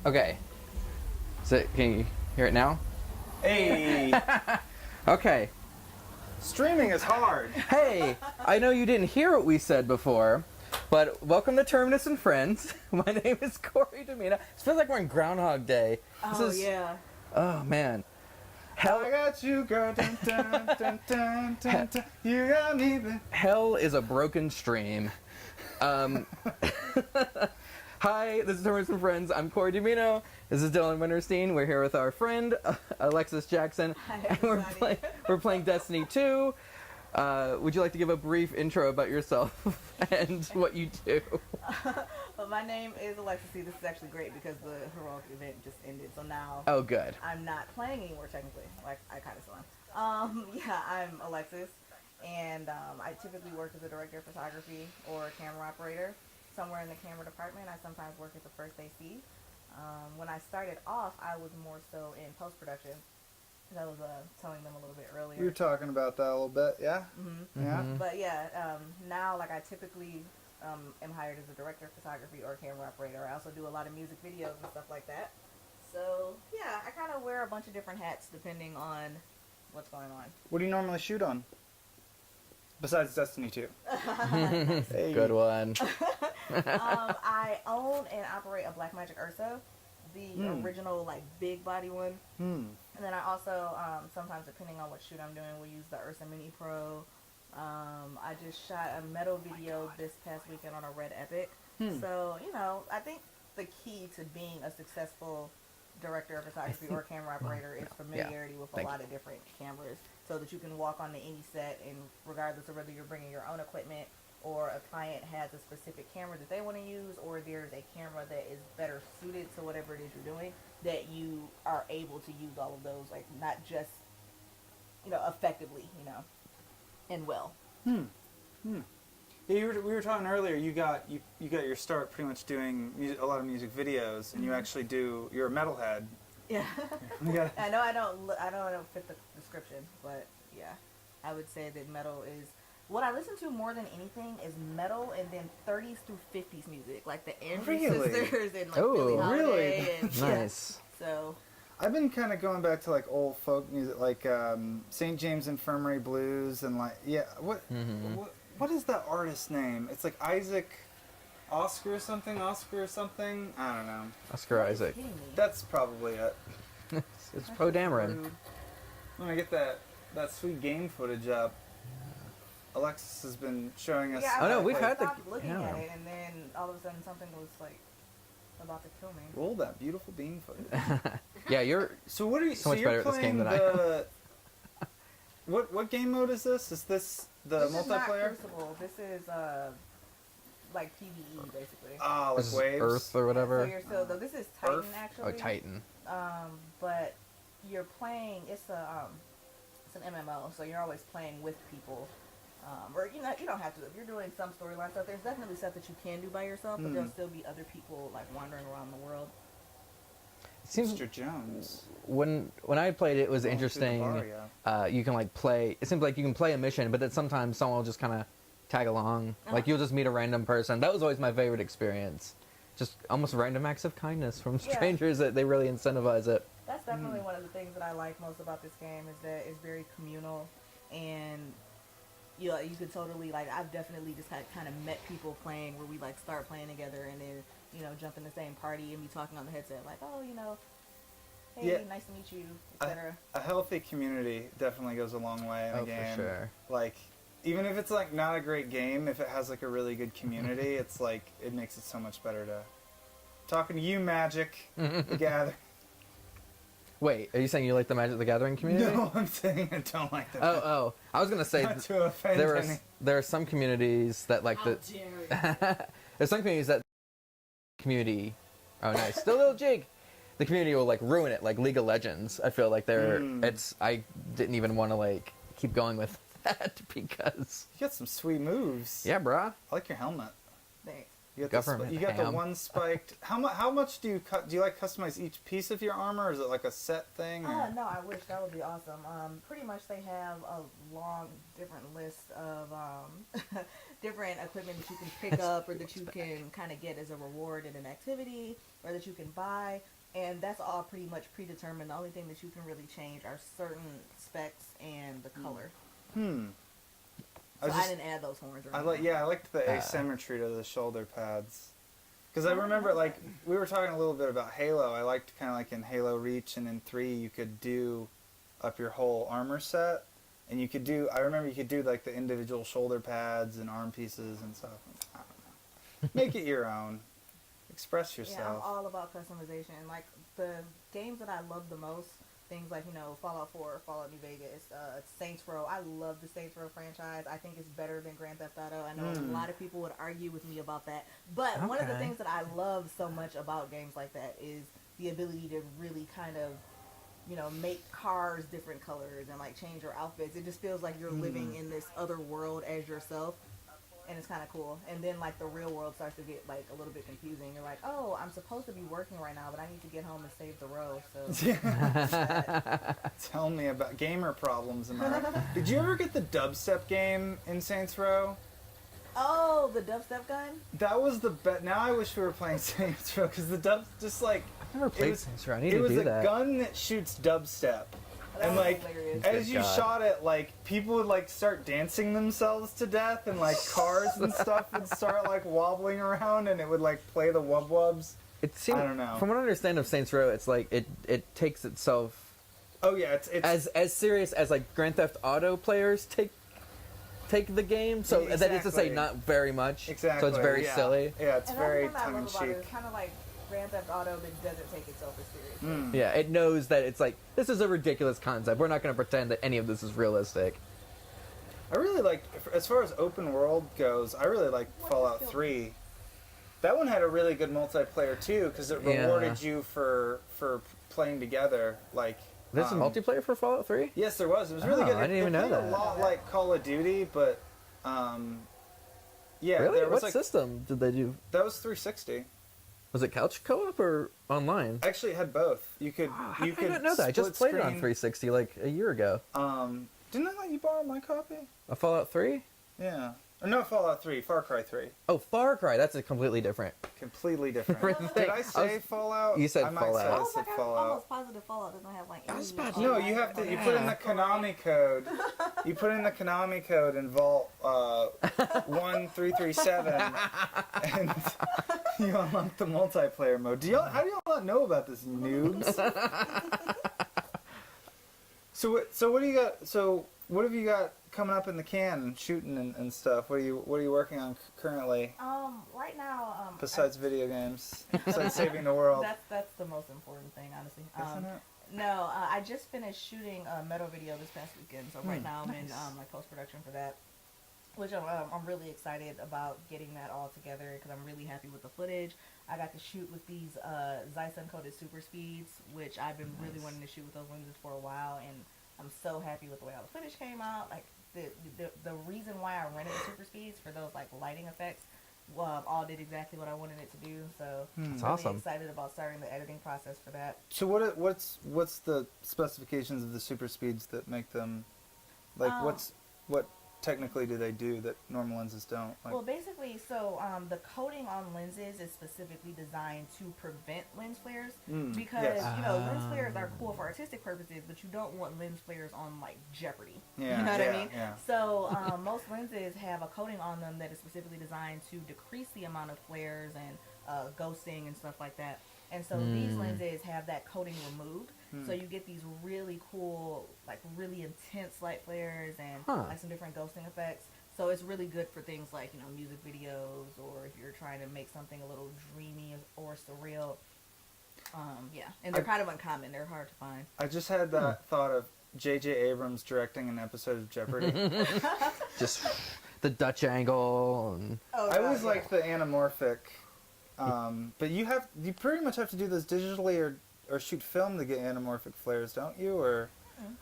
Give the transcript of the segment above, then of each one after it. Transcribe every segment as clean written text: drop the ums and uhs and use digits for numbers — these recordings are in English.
Okay. So, can you hear it now? Hey, Okay. streaming is hard. Hey, I know you didn't hear what we said before, but welcome to Terminus and Friends. My name is Corey Domina. It feels like we're in Groundhog Day. Yeah. Oh, man. I got you, girl. Dun, dun, dun, dun, dun, dun. You got me. Hell is a broken stream. Hi, this is Terminus and Friends. I'm Corey Domino. This is Dylan Winterstein. We're here with our friend, Alexxiss Jackson. Hi, and everybody. we're playing Destiny 2. Would you like to give a brief intro about yourself and what you do? Well, my name is Alexxiss. This is actually great because the heroic event just ended, so now Oh, good. I'm not playing anymore technically. Like I kind of still am. Yeah, I'm Alexxiss, and I typically work as a director of photography or a camera operator somewhere in the camera department. I sometimes work as a first AC. When I started off, I was more so in post production. I was telling them a little bit earlier. You were talking about that a little bit, yeah? Mm-hmm. Yeah. But yeah, now like I typically am hired as a director of photography or camera operator. I also do a lot of music videos and stuff like that. So yeah, I kind of wear a bunch of different hats depending on what's going on. What do you normally shoot on? Besides Destiny 2. Hey. Good one. I own and operate a Blackmagic Ursa, the original like big body one. And then I also sometimes, depending on what shoot I'm doing, we'll use the Ursa Mini Pro. I just shot a metal video this past weekend on a Red Epic. So you know, I think the key to being a successful director of photography or camera operator is familiarity with a lot of different cameras, so that you can walk on any set, and regardless of whether you're bringing your own equipment or a client has a specific camera that they want to use, or there's a camera that is better suited to whatever it is you're doing, that you are able to use all of those, like not just, you know, effectively, you know, and well. Yeah, we were talking earlier. You got your start pretty much doing a lot of music videos, and you actually do. You're a metalhead. Yeah. You got- I know I don't fit the description, but yeah, I would say that metal is what I listen to more than anything is metal, and then 30s through 50s music, like the Andrew Really? Sisters and like Oh, Billie Holiday. really? And, Nice. So I've been kind of going back to like old folk music, like St. James Infirmary blues, and like what is that artist's name? It's like Oscar or something. I don't know. Oscar Isaac. kidding me. That's probably it. It's Poe Dameron. Rude. When I get that sweet game footage up, Alexxiss has been showing us. Yeah, Oh, no, I we've had the- stopped looking yeah. at it, and then all of a sudden something was like about to kill me. Roll that beautiful beam footage. Yeah, you're... So what are you? So much you're better at this game playing than I the. What game mode is this? Is this the This is not multiplayer? Crucible. This is like PvE basically. Ah, like This is waves. Earth or whatever. So you're still, though this is Titan Earth? actually. Oh, Titan. But you're playing. It's an MMO, so you're always playing with people. Or you don't have to. If you're doing some storyline stuff, there's definitely stuff that you can do by yourself, but there'll still be other people like wandering around the world. It seems Mr. Jones. when I played it was Going through the interesting. bar, You can like play. It seems like you can play a mission, but then sometimes someone will just kind of tag along. Like you'll just meet a random person. That was always my favorite experience. Just almost random acts of kindness from Yeah. strangers that they really incentivize it. That's definitely one of the things that I like most about this game is that it's very communal, and you could totally like. I've definitely just had kind of met people playing where we like start playing together and then jump in the same party and be talking on the headset like, oh, hey, Yeah. nice to meet you, etc. A healthy community definitely goes a long way in a Oh, game. for sure. Like, even if it's like not a great game, if it has like a really good community, it's like it makes it so much better to. Talking to you, Magic the Gathering. Wait, are you saying you like the Magic the Gathering community? No, I'm saying I don't like that. Oh, I was gonna say Not to offend any. there are some communities that like the. There's some communities that community. Oh, nice. Still a little jig. The community will like ruin it, like League of Legends. I feel like I didn't even want to like keep going with that because. You got some sweet moves. Yeah, brah. I like your helmet. Thanks. You got Government you got the ham. one spiked. How much do you like customize each piece of your armor? Or is it like a set thing? Or? No, I wish that would be awesome. Pretty much they have a long, different list of different equipment that you can pick up or that you can kind of get as a reward in an activity or that you can buy. And that's all pretty much predetermined. The only thing that you can really change are certain specs and the color. So I didn't add those horns. Or anything. I liked the asymmetry to the shoulder pads. Because I remember, like, we were talking a little bit about Halo. I liked kind of like in Halo Reach and in 3, you could do up your whole armor set. And you could do, I remember you could do, like, the individual shoulder pads and arm pieces and stuff. I don't know. Make it your own. Express yourself. Yeah, I'm all about customization. Like, the games that I love the most, things like, Fallout 4, Fallout New Vegas, Saints Row. I love the Saints Row franchise. I think it's better than Grand Theft Auto. I know a lot of people would argue with me about that. But one of the things that I love so much about games like that is the ability to really kind of, make cars different colors and, like, change your outfits. It just feels like you're living in this other world as yourself. And it's kind of cool. And then, like, the real world starts to get, like, a little bit confusing. You're like, oh, I'm supposed to be working right now, but I need to get home and save the row. So, Tell me about gamer problems. Did you ever get the dubstep game in Saints Row? oh, the dubstep gun? That was the best. Now I wish we were playing Saints Row because the dub just like I've never played Saints Row. I need to it was do a that. gun that shoots dubstep. That And was like hilarious. as you God. shot it, like people would like start dancing themselves to death, and like cars and stuff would start like wobbling around, and it would like play the wub wubs. It seems, I don't know. From what I understand of Saints Row, it's like it takes itself Oh yeah, it's as serious as like Grand Theft Auto players take the game. So that is to say, Exactly. not very much. exactly. So it's very yeah. silly. Yeah, it's And very that's what I tongue in love about it. cheek. It's kind of like Grand Theft Auto that doesn't take itself as seriously. Yeah, it knows that it's like, this is a ridiculous concept. We're not going to pretend that any of this is realistic. I really like, as far as open world goes, I really like Fallout 3. That one had a really good multiplayer too, because it Yeah. rewarded you for playing together. Like There's a multiplayer for Fallout 3? Yes, there was. It was really Oh, good. I didn't even it know played that. A lot like Call of Duty, but yeah, Really? there was What like system did they do? that was 360. Was it couch co-op or online? Actually, it had both. You could How you did I could not know that? I just split played it on screen. 360 like a year ago. Didn't I let you borrow my copy? A Fallout 3? Yeah. Or no, Fallout 3, Far Cry 3. Oh, Far Cry. That's a completely different. Completely different. Different Did thing. I say Fallout? You said I might Fallout. Say I I was said like, I'm Fallout. almost positive Fallout doesn't have like any. about to- No, you have to. You put in the Konami code. You put in the Konami code in Vault 1337, and you unlock the multiplayer mode. How do y'all not know about this, noobs? So what do you got? So what have you got coming up in the can, shooting and stuff? What are you working on currently Right now, besides video games? Besides saving the world? that's the most important thing, honestly. Isn't it? No, I just finished shooting a metal video this past weekend, so right now I'm in like post production for that, which I'm really excited about getting that all together because I'm really happy with the footage. I got to shoot with these Zeiss uncoated super speeds, which I've been really wanting to shoot with those lenses for a while, and I'm so happy with the way all the footage came out. Like the reason why I rented the super speeds for those like lighting effects. All did exactly what I wanted it to do, so I'm really awesome. excited about starting the editing process for that. So what's the specifications of the super speeds that make them like what technically do they do that normal lenses don't? Like, Well, basically, so the coating on lenses is specifically designed to prevent lens flares because yes. lens flares are cool for artistic purposes, but you don't want lens flares on like Jeopardy. Yeah, You know what yeah, I mean? yeah. So most lenses have a coating on them that is specifically designed to decrease the amount of flares and ghosting and stuff like that. And so these lenses have that coating removed, so you get these really cool, like really intense light flares and like some different ghosting effects. So it's really good for things like music videos, or if you're trying to make something a little dreamy or surreal. Yeah, and they're kind of uncommon. They're hard to find. I just had that thought of J.J. Abrams directing an episode of Jeopardy. Just the Dutch angle. And Oh, I always like the anamorphic, but you pretty much have to do this digitally or shoot film to get anamorphic flares, don't you? Or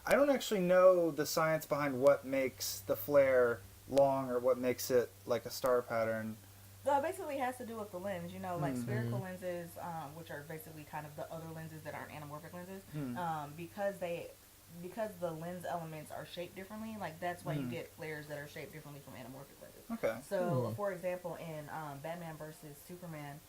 I don't actually know the science behind what makes the flare long or what makes it like a star pattern. Basically it has to do with the lens, you know, like spherical lenses, which are basically kind of the other lenses that aren't anamorphic lenses, because the lens elements are shaped differently, like that's why you get flares that are shaped differently from anamorphic lenses. Okay. So, for example, in Batman versus Superman,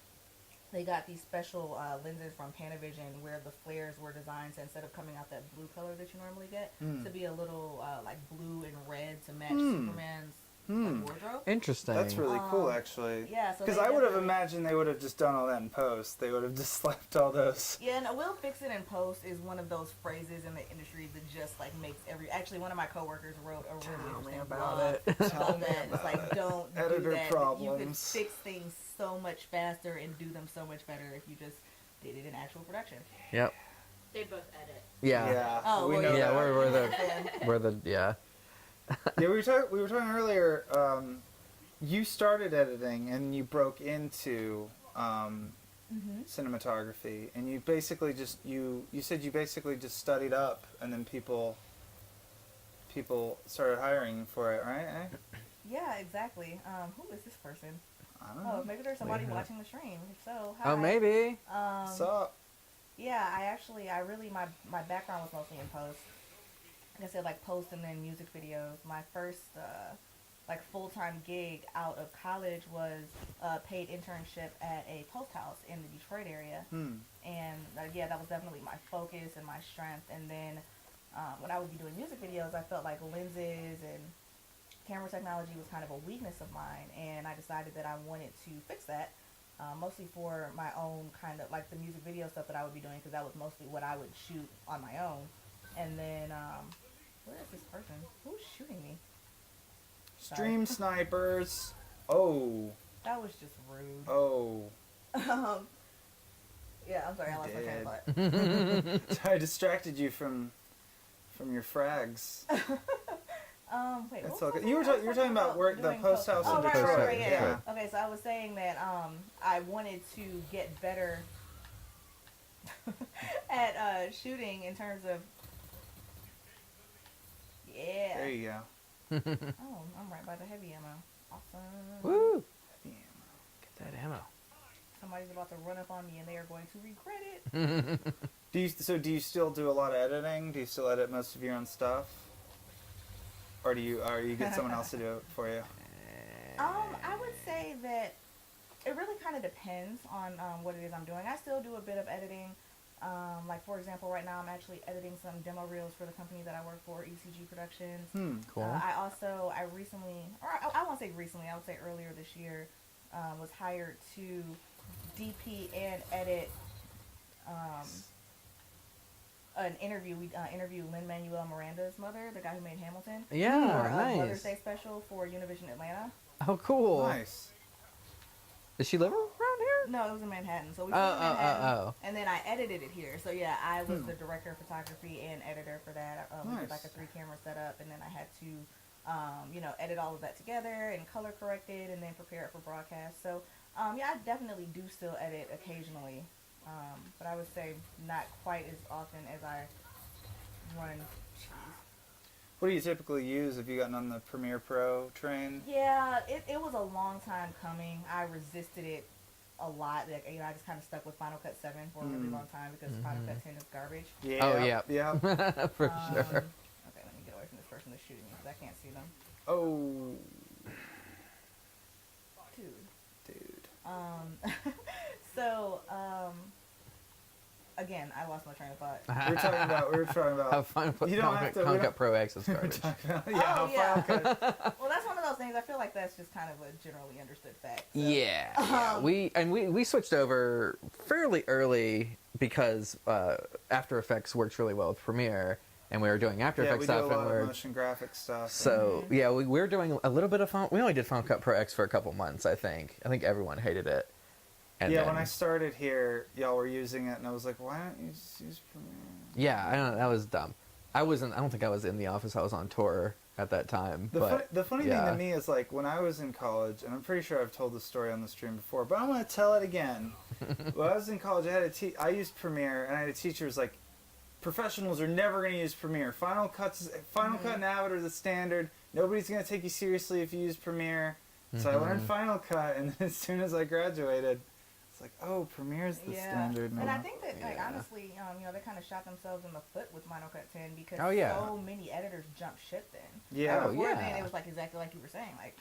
they got these special lenses from Panavision where the flares were designed to, instead of coming out that blue color that you normally get, to be a little like blue and red to match Superman's like, wardrobe. Interesting. That's really cool, actually. Yeah, so because I would have imagined they would have just done all that in post. They would have just slapped all those. Yeah, and we'll fix it in post is one of those phrases in the industry that just like makes actually one of my coworkers wrote a really interesting blog about that. It's like don't Editor do that. problems. You can fix things so much faster and do them so much better if you just did it in actual production. Yep. They both edit. Yeah. Yeah. Oh, we well, know Yeah, that. we're the yeah. Yeah, we were talking earlier. You started editing and you broke into cinematography, and you basically just you said you basically just studied up, and then people started hiring for it, right? Yeah, exactly. Who is this person? I don't know. Oh, maybe there's somebody Wait a minute. watching the stream. If so, hi. Oh, maybe. So Yeah, I really, my background was mostly in post. Like I said, like post and then music videos. My first, like full-time gig out of college was a paid internship at a post house in the Detroit area. And yeah, that was definitely my focus and my strength. And then when I would be doing music videos, I felt like lenses and camera technology was kind of a weakness of mine. And I decided that I wanted to fix that. Mostly for my own kind of like the music video stuff that I would be doing, because that was mostly what I would shoot on my own. And then, where is this person? Who's shooting me? stream snipers. Oh. That was just rude. Oh. Yeah, I'm sorry, I lost my train of thought. Sorry, I distracted you from your frags. Wait, It's what okay. was You were I was talking about work, the doing post house Oh, in right, Detroit. right, right, yeah. Yeah. Okay, so I was saying that I wanted to get better at shooting in terms of There you go. Oh, I'm right by the heavy ammo. Awesome. Woo! Yeah. Get that ammo. Somebody's about to run up on me and they are going to regret it. Do you still do a lot of editing? Do you still edit most of your own stuff? Or do you get someone else to do it for you? I would say that it really kind of depends on what it is I'm doing. I still do a bit of editing. Like for example, right now I'm actually editing some demo reels for the company that I work for, ECG Productions. Cool. I recently, or I won't say recently, I would say earlier this year, was hired to DP and edit an interview. We interviewed Lin-Manuel Miranda's mother, the guy who made Hamilton. Yeah, for a nice. Mother's Day special for Univision Atlanta. Oh, cool. Nice. Does she live around here? No, it was in Manhattan. So we flew to Manhattan, oh. and then I edited it here. So yeah, I was the director of photography and editor for that. We did like a 3-camera setup, and then I had to, edit all of that together and color correct it, and then prepare it for broadcast. So yeah, I definitely do still edit occasionally, but I would say not quite as often as I run cheese. What do you typically use? Have you gotten on the Premiere Pro train? Yeah, it was a long time coming. I resisted it a lot. Like, I just kind of stuck with Final Cut 7 for a really long time because Final Cut 10 is garbage. Yeah. Oh, yeah. Yeah. For sure. Okay, let me get away from this person that's shooting me because I can't see them. Oh, Dude. dude. So, again, I lost my train of thought. We were talking about. How Final You don't have to- we Final don't- Cut Pro X is garbage. How Final Cut. Well, that's one of those things. I feel like that's just kind of a generally understood fact. So. Yeah. We switched over fairly early because After Effects works really well with Premiere, and we were doing After Yeah, Effects we do a stuff, lot and of we're motion graphic stuff. so yeah, we were doing a little bit of we only did Final Cut Pro X for a couple months. I think everyone hated it. And yeah, then, when I started here, y'all were using it, and I was like, why don't you just use Premiere? yeah, I don't. That was dumb. I don't think I was in the office. I was on tour at that time. The funny yeah. thing to me is, like, when I was in college, and I'm pretty sure I've told this story on the stream before, but I'm going to tell it again. When I was in college, I used Premiere, and I had a teacher who was like, professionals are never going to use Premiere. Final Cut and Avid are the standard. Nobody's going to take you seriously if you use Premiere. So I learned Final Cut, and then as soon as I graduated, it's like, oh, Premiere's the standard now. And I think that, like, honestly, they kind of shot themselves in the foot with Final Cut 10 because so many editors jumped ship then. Yeah. Before then, it was like exactly like you were saying, like,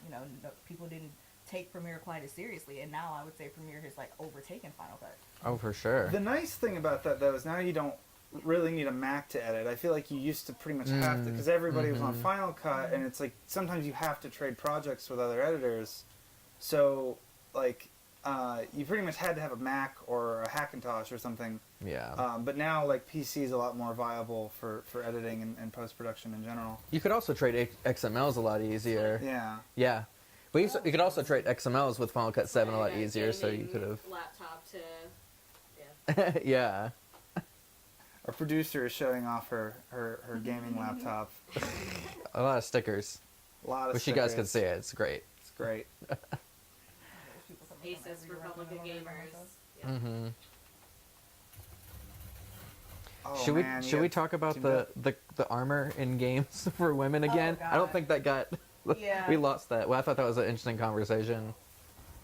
people didn't take Premiere quite as seriously, and now I would say Premiere has like overtaken Final Cut. Oh, for sure. The nice thing about that though is now you don't really need a Mac to edit. I feel like you used to pretty much have to, because everybody was on Final Cut, and it's like sometimes you have to trade projects with other editors. So like you pretty much had to have a Mac or a Hackintosh or something. Yeah. But now like PC is a lot more viable for editing and post production in general. You could also trade XMLs a lot easier. Yeah. Yeah. But you could also trade XMLs with Final Cut 7 a lot easier, so you could have... Laptop to... Yeah. Our producer is showing off her gaming laptop. A lot of stickers. A lot of Wish you guys could see it. It's great. It's great. Asus Republic of Gamers. Yeah. Mm-hmm. Oh, should we talk about the armor in games for women again? Oh, I don't think that got... Yeah. We lost that. Well, I thought that was an interesting conversation.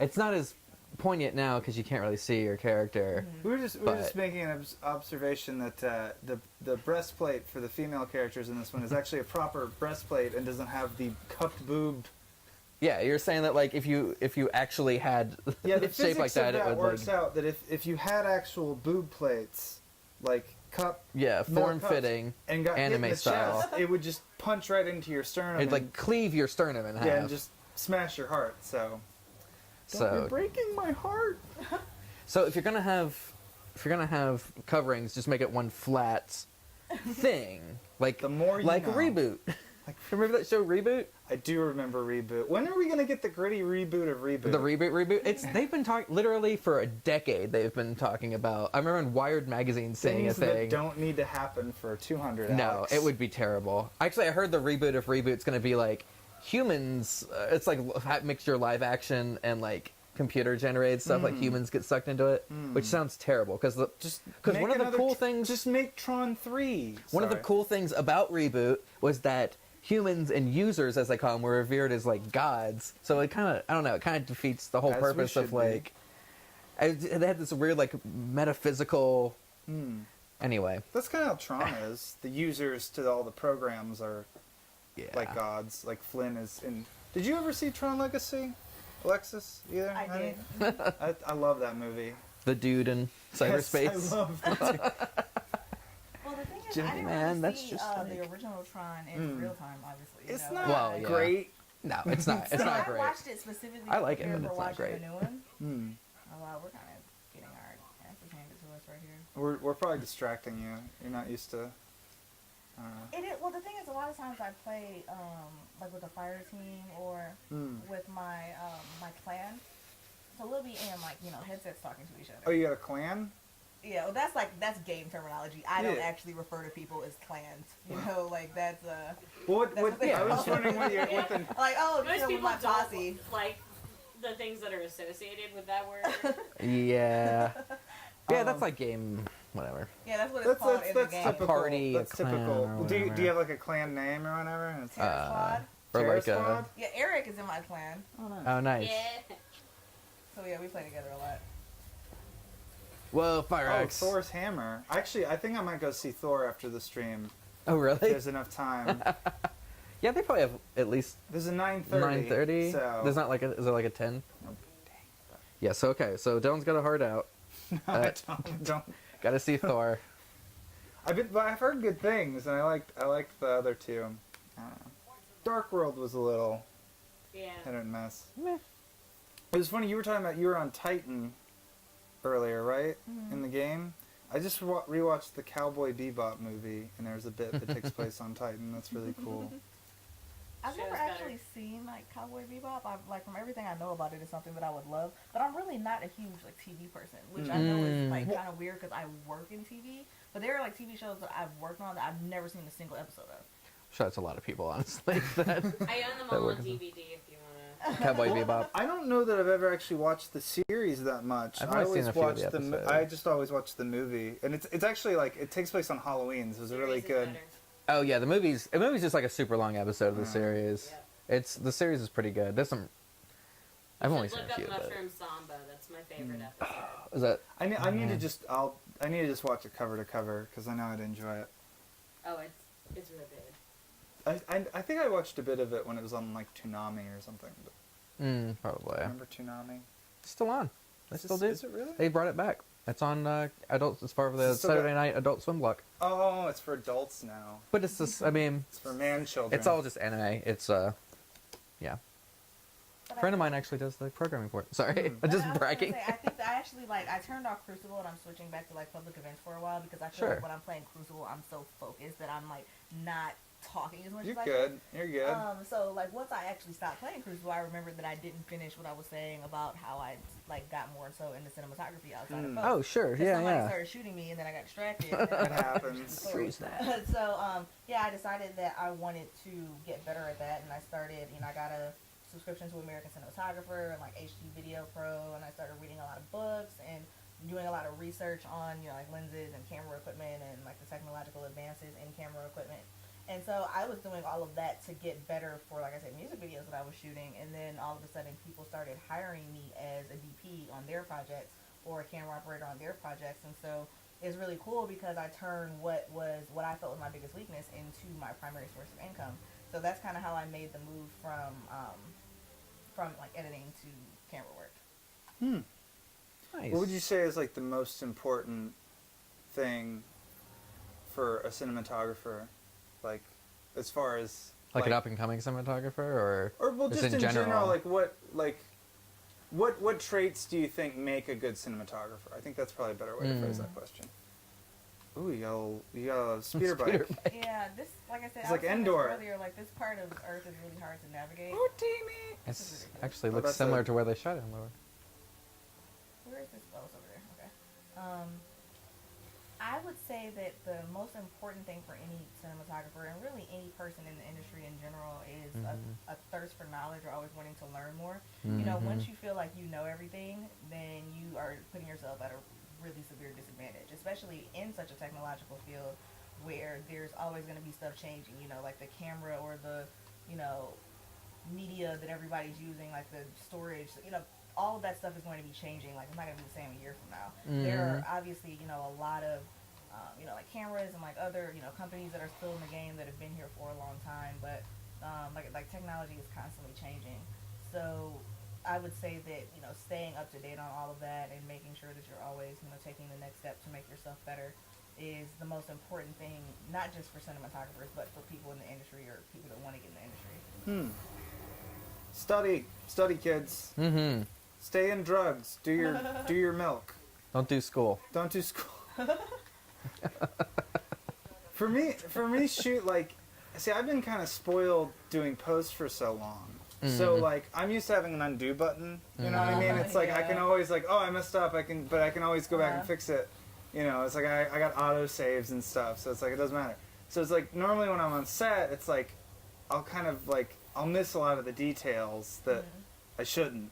It's not as poignant now because you can't really see your character. We were just making an observation that the breastplate for the female characters in this one is actually a proper breastplate and doesn't have the cupped boob. Yeah, you're saying that like if you actually had the shape like that, of it would works like out that if you had actual boob plates like cup form fitting and got hit in anime the style, chest, it would just punch right into your sternum. It'd like cleave your sternum in half. Yeah, and just smash your heart. So you're breaking my heart. So if you're gonna have coverings, just make it one flat thing. Like the more you like know. Reboot. Like remember that show Reboot? I do remember Reboot. When are we gonna get the gritty reboot of Reboot? The reboot. They've been talking literally for a decade. They've been talking about. I remember in Wired magazine saying a thing. That don't need to happen for 200. No, Alex. it would be terrible. Actually, I heard the reboot of Reboot's going to be like humans. It's like mixture live action and like computer generated stuff. Like humans get sucked into it, which sounds terrible. Because one of the cool things. Just make Tron 3. One of the cool things about Reboot was that humans and users, as they call them, were revered as like gods. So it kind of, I don't know, it kind of defeats the whole purpose of like. They had this weird like metaphysical. Anyway, that's kind of how Tron is. The users to all the programs are like gods. Like Flynn is in. Did you ever see Tron Legacy, Alexxiss? Either? I did. I love that movie. The dude in cyberspace. Yes, I love that. Well, the thing is, Jimmy, I didn't man, really that's see just the original Tron in real time, obviously. It's know? not Well, yeah. great. No, it's not. It's not I great. watched it specifically I like it, for but it's not watching great. the new one. Oh, wow, we're kind of getting our asses handed to us right here. We're probably distracting you. You're not used to. Well, the thing is, a lot of times I play like with a fire team or with my my clan. So we'll be in like headsets talking to each other. Oh, you got a clan? Yeah, well, that's game terminology. I don't actually refer to people as clans. Like that's What? I was wondering what the. like. Oh, Most people my don't posse. like the things that are associated with that word. Yeah. Yeah, that's like game, whatever. Yeah, that's what it's called in the game. Typical. A party, That's a clan typical. or Do you whatever. have like a clan name or whatever? And it's Terror Squad. Or Terror like Squad? Yeah, Eric is in my clan. Oh, nice. Yeah. So yeah, we play together a lot. Whoa, Fire Oh, Axe. Thor's hammer. Actually, I think I might go see Thor after the stream. Oh, really? If there's enough time. Yeah, they probably have at least There's a 9:30. 9:30. So There's not like is there like a 10? Yeah. So okay. So Dylan's got a heart out. don't. Got to see Thor. I've heard good things, and I liked the other two. I don't know. Dark World was a little Yeah. hit and miss. Meh. It was funny. You were talking about you were on Titan earlier, right? In the game. I just rewatched the Cowboy Bebop movie, and there's a bit that takes place on Titan. That's really cool. I've Show's never better. actually seen like Cowboy Bebop. Like from everything I know about it, it's something that I would love. But I'm really not a huge like TV person, which I know is like kind of weird because I work in TV. But there are like TV shows that I've worked on that I've never seen a single episode of. Sure, that's a lot of people, honestly. That I own them That all on works. DVD if you want to. Cowboy Bebop. I don't know that I've ever actually watched the series that much. I've I only seen always a few of watched the episodes. I just always watched the movie, and it's actually like it takes place on Halloween. So it was really Series is good. better. Oh yeah, the movie's just like a super long episode of the series. Yep. The series is pretty good. There's some I've You only should seen look a few, up but Mushroom Samba. That's my favorite episode. is that? I need to just I need to just watch it cover to cover because I know I'd enjoy it. Oh, it's really good. I think I watched a bit of it when it was on like Toonami or something. But Probably. remember Toonami? It's still on. They still do. Is it really? They brought it back. It's on adults. It's part of Is the it still Saturday got- night Adult Swim block. Oh, it's for adults now. But it's just. I mean, It's for man children. it's all just anime. It's yeah. A friend of mine actually does the programming for it. Sorry, I'm just I was bragging. gonna say, I think that I actually I turned off Crucible and I'm switching back to like public events for a while because I feel Sure. like when I'm playing Crucible I'm so focused that I'm like not talking as much You're as I good. You're good. So like once I actually stopped playing Crucible, I remembered that I didn't finish what I was saying about how I like got more so into cinematography outside of Oh sure, 'Cause yeah, somebody yeah. started shooting me and then I got distracted. And then It I happens. Who's that? So yeah, I decided that I wanted to get better at that, and I started. I got a subscription to American Cinematographer and like HD Video Pro, and I started reading a lot of books and doing a lot of research on like lenses and camera equipment and like the technological advances in camera equipment. And so I was doing all of that to get better for, like I said, music videos that I was shooting. And then all of a sudden people started hiring me as a DP on their projects or a camera operator on their projects. And so it's really cool because I turned what I felt was my biggest weakness into my primary source of income. So that's kind of how I made the move from like editing to camera work. Nice. What would you say is like the most important thing for a cinematographer, like as far as like an up and coming cinematographer, or well, just in general, what traits do you think make a good cinematographer? I think that's probably a better way to phrase that question. Ooh, you got a speeder bike. Yeah, this, like I said, It's I was like saying this Endor. earlier, like this part of Earth is really hard to navigate. Oh, Timmy! It's actually Oh, looks that's similar a- to where they shot it in lower. Where is this? Oh, it's over there. Okay. I would say that the most important thing for any cinematographer and really any person in the industry in general is a thirst for knowledge or always wanting to learn more. Once you feel like you know everything, then you are putting yourself at a really severe disadvantage, especially in such a technological field where there's always going to be stuff changing, like the camera or the, media that everybody's using, like the storage, all of that stuff is going to be changing. Like, it's not going to be the same a year from now. There are obviously, a lot of, like cameras and like other, companies that are still in the game that have been here for a long time, but like technology is constantly changing. So I would say that, staying up to date on all of that and making sure that you're always, taking the next step to make yourself better is the most important thing, not just for cinematographers, but for people in the industry or people that want to get in the industry. Study, kids. Stay in drugs. Do your milk. Don't do school. Don't do school. For me, shoot, like, see, I've been kind of spoiled doing post for so long. So like, I'm used to having an undo button. You know what I mean? It's like I can always like, oh, I messed up. But I can always go back and fix it. It's like I got auto saves and stuff. So it's like it doesn't matter. So it's like normally when I'm on set, it's like I'll kind of like I'll miss a lot of the details that I shouldn't.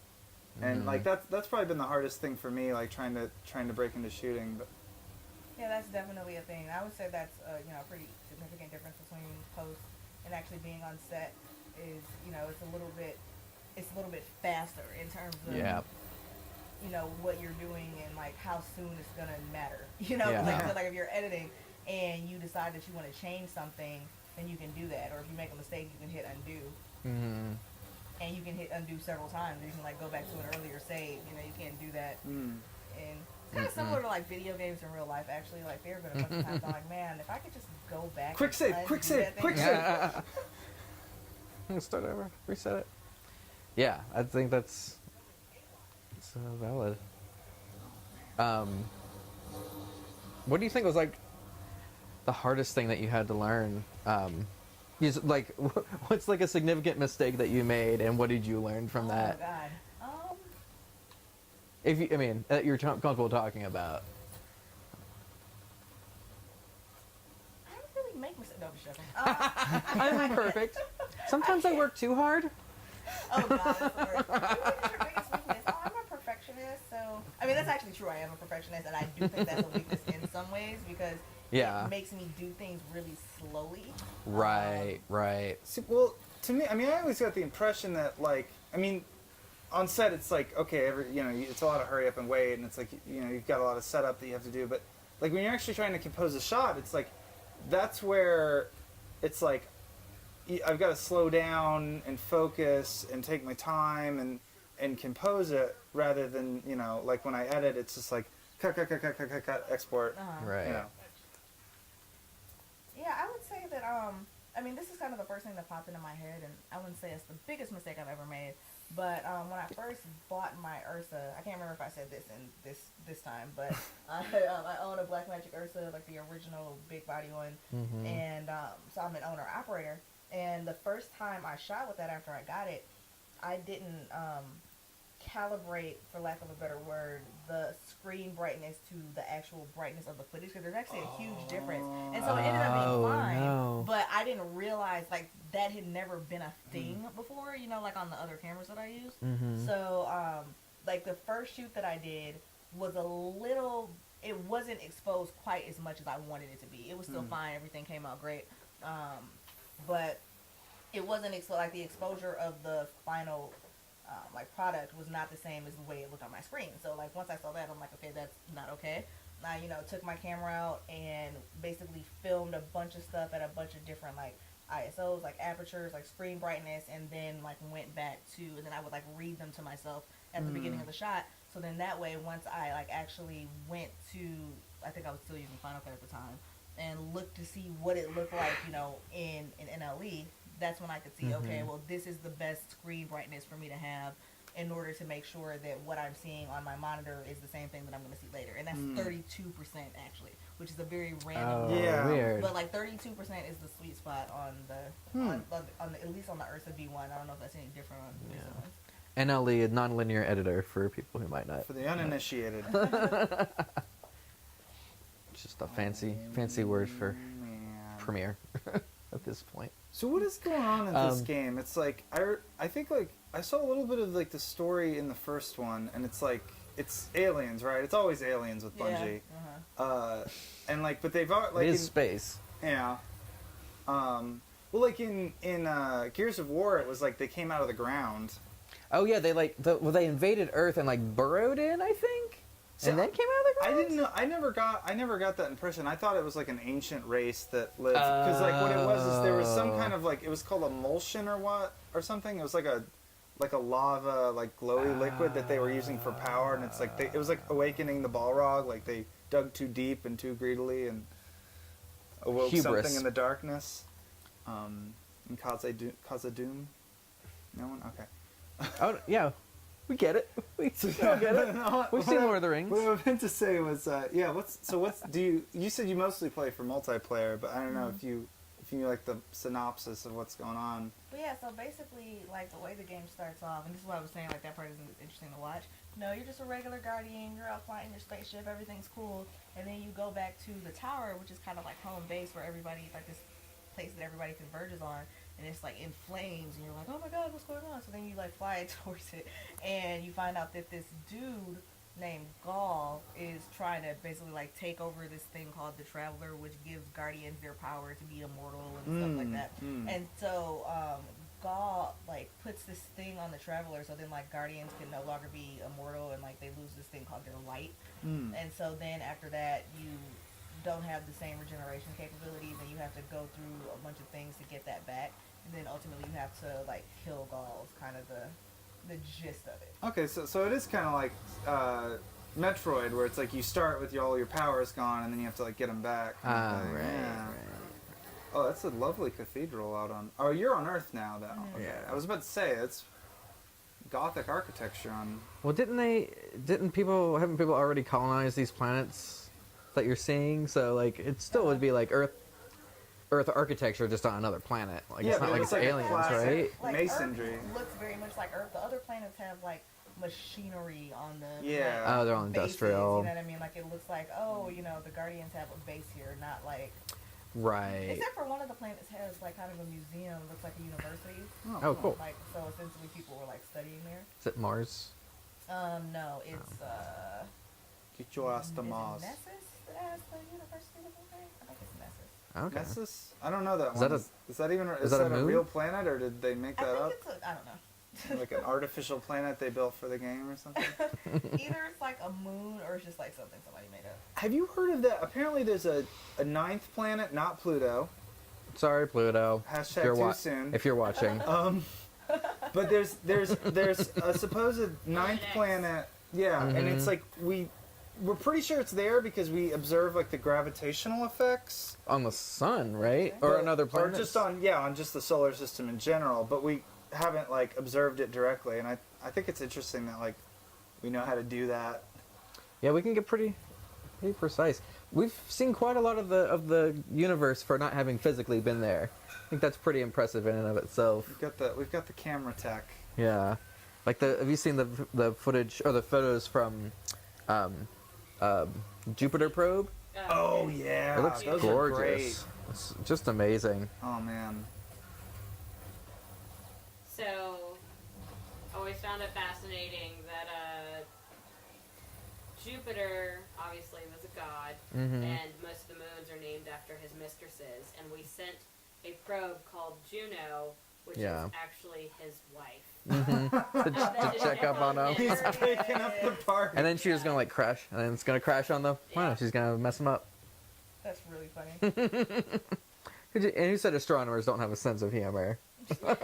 And like that's probably been the hardest thing for me, like trying to break into shooting. But yeah, that's definitely a thing. I would say that's a pretty significant difference between post and actually being on set. Is it's a little bit faster in terms of what you're doing and like how soon it's gonna matter. Like if you're editing and you decide that you want to change something, then you can do that. Or if you make a mistake, you can hit undo. And you can hit undo several times. Or you can like go back to an earlier save. You can't do that. And it's kind of similar to like video games in real life. Actually, like there have been a bunch of times I'm like, man, if I could just go back. quick save. Start over. Reset it. Yeah, I think that's valid. What do you think was like the hardest thing that you had to learn? What's like a significant mistake that you made, and what did you learn from that? Oh God. If you, that you're comfortable talking about. I don't really make mistakes. No, I'm just joking. I'm perfect. Sometimes I work too hard. Oh God, that's the worst. What is your biggest weakness? Oh, I'm a perfectionist, so that's actually true. I am a perfectionist, and I do think that's a weakness in some ways because it makes me do things really slowly. Right. See, well, to me, I always got the impression that like, on set, it's like, okay, it's a lot of hurry up and wait, and it's like, you've got a lot of setup that you have to do. But like when you're actually trying to compose a shot, it's like that's where it's like I've got to slow down and focus and take my time and compose it rather than like when I edit, it's just like cut, export. Right. Yeah, I would say that I mean, this is kind of the first thing that popped into my head, and I wouldn't say it's the biggest mistake I've ever made. But when I first bought my Ursa, I can't remember if I said this in this time, but I own a Blackmagic Ursa, like the original big body one, and so I'm an owner operator. And the first time I shot with that after I got it, I didn't calibrate, for lack of a better word, the screen brightness to the actual brightness of the footage, because there's actually a huge difference. And so it ended up being fine, but I didn't realize like that had never been a thing before, like on the other cameras that I used. So like the first shoot that I did was it wasn't exposed quite as much as I wanted it to be. It was still fine, everything came out great, but it wasn't like the exposure of the final like product was not the same as the way it looked on my screen. So like once I saw that, I'm like, okay, that's not okay. I took my camera out and basically filmed a bunch of stuff at a bunch of different like ISOs, like apertures, like screen brightness, and then like went back to, and then I would like read them to myself at the beginning of the shot. So then that way, once I like actually went to, I think I was still using Final Cut at the time, and looked to see what it looked like, in NLE. That's when I could see, okay, well, this is the best screen brightness for me to have in order to make sure that what I'm seeing on my monitor is the same thing that I'm going to see later. And that's 32% actually, which is a very random weird. But like 32% is the sweet spot on the, at least on the Ursa V1. I don't know if that's any different on the recent ones. NLE, a nonlinear editor for people who might not. For the uninitiated. Just a fancy word for Premiere at this point. So what is going on in this game? It's like I think like I saw a little bit of like the story in the first one, and it's like it's aliens, right? It's always aliens with Bungie, and like but they've like it is space. Yeah. Well, like in Gears of War, it was like they came out of the ground. Oh yeah, they like they invaded Earth and like burrowed in, I think. And then came out of the ground? I didn't know. I never got that impression. I thought it was like an ancient race that lived. Because like what it was is there was some kind of like it was called emulsion or something. It was like a lava like glowy liquid that they were using for power, and it's like it was like awakening the Balrog. Like they dug too deep and too greedily and awoke something in the darkness. And cause a doom. No one. Okay. Oh yeah. We get it. We all get it. We've seen Lord of the Rings. What I meant to say was, you said you mostly play for multiplayer, but I don't know if you like the synopsis of what's going on. But yeah, so basically, like the way the game starts off, and this is what I was saying, like that part is interesting to watch. You're just a regular Guardian. You're out flying your spaceship. Everything's cool, and then you go back to the tower, which is kind of like home base where everybody, like this place that everybody converges on. And it's like in flames, and you're like, oh my god, what's going on? So then you like fly towards it, and you find out that this dude named Gaul is trying to basically like take over this thing called the Traveler, which gives Guardians their power to be immortal and stuff like that. And so Gaul like puts this thing on the Traveler, so then like Guardians can no longer be immortal, and like they lose this thing called their light. And so then after that, you don't have the same regeneration capabilities, and you have to go through a bunch of things to get that back, and then ultimately you have to like kill Gaul, is kind of the gist of it. Okay, so it is kind of like Metroid, where it's like you start with all your powers gone, and then you have to like get them back. Right. Oh, that's a lovely cathedral out on. Oh, you're on Earth now, though. Okay. Yeah. I was about to say it's Gothic architecture on. Well, haven't people already colonized these planets that you're seeing? So like it still would be like Earth architecture just on another planet. Like it's not like it's aliens, right? Like Masonry. Earth looks very much like Earth. The other planets have like machinery on the Yeah. They're all bases, industrial. you know what I mean? Like it looks like the Guardians have a base here, not like Right. except for one of the planets has like kind of a museum, looks like a university. Oh, cool. Like so essentially people were like studying there. Is it Mars? No, it's Get your ass to is it Mars. Nessus that has the university looking thing? I think it's Nessus. Okay. Nessus? I don't know that Is one. that Is that even is that a moon? real planet, or did they make that I up? think it's I don't know. Like an artificial planet they built for the game or something. Either it's like a moon or it's just like something somebody made up. Have you heard of that? Apparently there's a ninth planet, not Pluto. Sorry, Pluto. Hashtag too soon. If you're watching. But there's a supposed ninth planet. Yeah, and it's like we're pretty sure it's there because we observe like the gravitational effects On the sun, right? Or another planet? or just on just the solar system in general. But we haven't like observed it directly, and I think it's interesting that like we know how to do that. Yeah, we can get pretty precise. We've seen quite a lot of the universe for not having physically been there. I think that's pretty impressive in and of itself. We've got the camera tech. Yeah, like have you seen the footage or the photos from Jupiter probe? Oh yeah, It looks those gorgeous. are great. It's just amazing. Oh man. So, always found it fascinating that Jupiter obviously was a god, and most of the moons are named after his mistresses. And we sent a probe called Juno, which is actually his wife. To check up on him. He's picking up the party. And then she was gonna like crash, and then it's gonna crash on the planet. She's gonna mess him up. That's really funny. And who said astronomers don't have a sense of humor? Alright,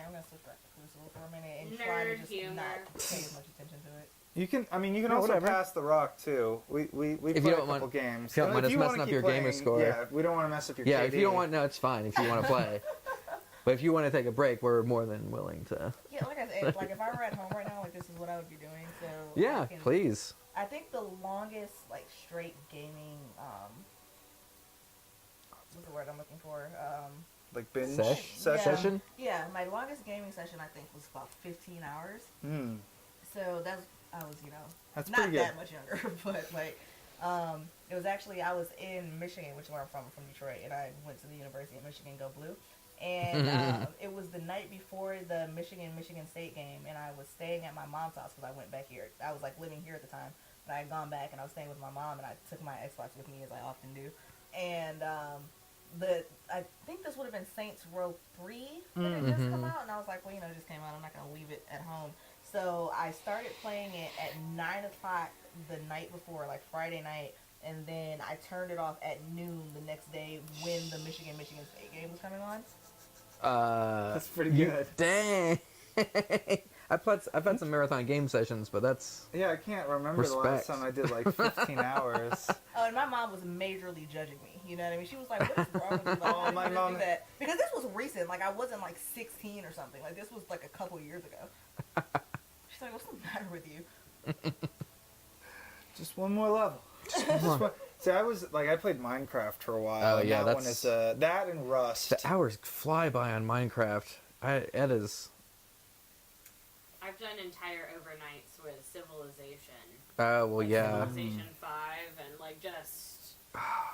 I'm gonna switch back to Crucible for a minute and try to Nerd just humor. not pay as much attention to it. You can No, also whatever. pass the rock too. We played you don't a couple want- games. if you don't mind us wanna messing up keep your gamer score. Yeah, we don't want to mess up your. Yeah, KD. if you don't want, no, it's fine. If you want to play, but if you want to take a break, we're more than willing to. Yeah, like I said, like if I were at home right now, like this is what I would be doing. So Yeah, I can- please. I think the longest like straight gaming what's the word I'm looking for? like binge Sesh? session. Session? Yeah, my longest gaming session I think was about 15 hours. Hmm. So I was, That's not pretty good. that much younger, but like it was actually I was in Michigan, which is where I'm from Detroit, and I went to the University of Michigan, go Blue. And it was the night before the Michigan State game, and I was staying at my mom's house because I went back here. I was like living here at the time, but I had gone back and I was staying with my mom, and I took my Xbox with me as I often do. And I think this would have been Saints Row 3 that had just come out, and I was like, well, it just came out. I'm not gonna leave it at home. So I started playing it at 9 o'clock the night before, like Friday night, and then I turned it off at noon the next day when the Michigan State game was coming on. That's pretty good. Dang. I've had some marathon game sessions, but that's Yeah, I can't remember the last Respect. time I did like 15 hours. Oh, and my mom was majorly judging me. You know what I mean? She was like, "What is wrong with you? Like, Oh, why did my you do mom- that?" Because this was recent. Like, I wasn't like 16 or something. Like, this was like a couple years ago. She's like, "What's the matter with you?" Just one more level. Just one. See, I played Minecraft for a while. Oh, and yeah, that one that's- is that and Rust. the hours fly by on Minecraft. It is. I've done entire overnights with Civilization. Oh well, Like yeah. Civilization 5 and like just.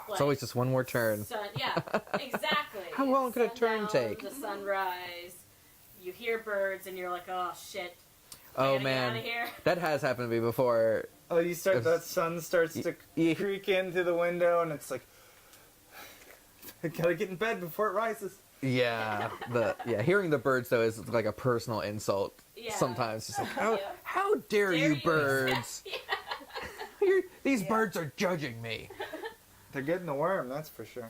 It's always just one more turn. Yeah, exactly. How long could a turn Sundown take? to sunrise. You hear birds and you're like, oh shit. Oh Gotta get man, outta here. that has happened to me before. Oh, you start. If- That sun starts to creak in through the window, and it's like, I gotta get in bed before it rises. Yeah, hearing the birds though is like a personal insult. Yeah. Sometimes it's like, Yeah. how dare you, you. birds? These birds are judging me. They're getting the worm, that's for sure.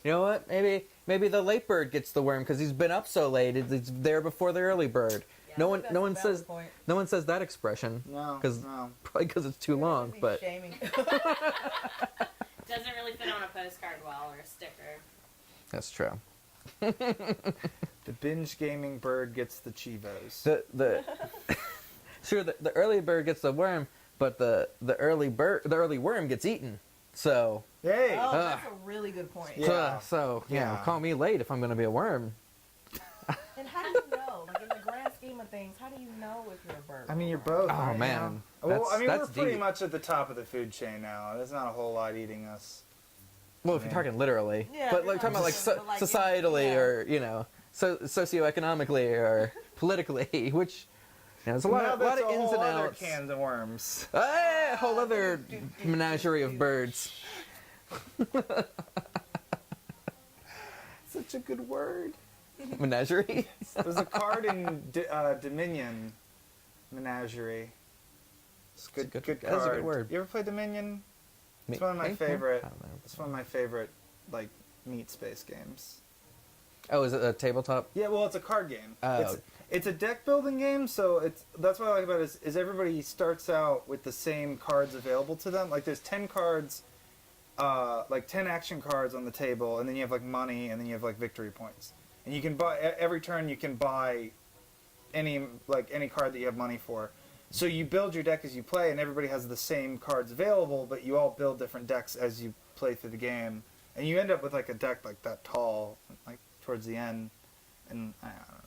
You know what? Maybe the late bird gets the worm because he's been up so late. It's there before the early bird. Yeah, No I one, think no that's one a valid says, point. no one says that expression. No, 'Cause- no. Probably because it's too long. He's But shaming. Doesn't really fit on a postcard well or a sticker. that's true. The binge gaming bird gets the Chivos. The sure the early bird gets the worm, but the early worm gets eaten. So Hey! Oh, that's a really good point. Yeah. yeah, call me late if I'm gonna be a worm. And how do you know? Like in the grand scheme of things, how do you know if you're a bird? I mean, you're or a worm? both. Oh, right? man. Well, I mean, That's we're pretty deep. much at the top of the food chain now. There's not a whole lot eating us. Well, if you're talking literally, Yeah, but if like you're talking about like talking like, societally yeah. or socioeconomically or politically, which there's a lot Now of that's a ins whole and other outs. cans of worms. A whole other menagerie of birds. Such a good word. Menagerie. There's a card in Dominion Menagerie. It's a good card. That's a good word. You ever play Dominion? It's Me- one of my me? favorite. I don't know. It's one of my favorite like meat space games. Oh, is it a tabletop? Yeah, well, it's a card game. Oh. It's a deck building game, so that's what I like about it is everybody starts out with the same cards available to them. Like there's 10 cards, like 10 action cards on the table, and then you have like money, and then you have like victory points. And you can buy every turn. You can buy any card that you have money for. So you build your deck as you play, and everybody has the same cards available, but you all build different decks as you play through the game, and you end up with like a deck like that tall, like towards the end, and I don't know.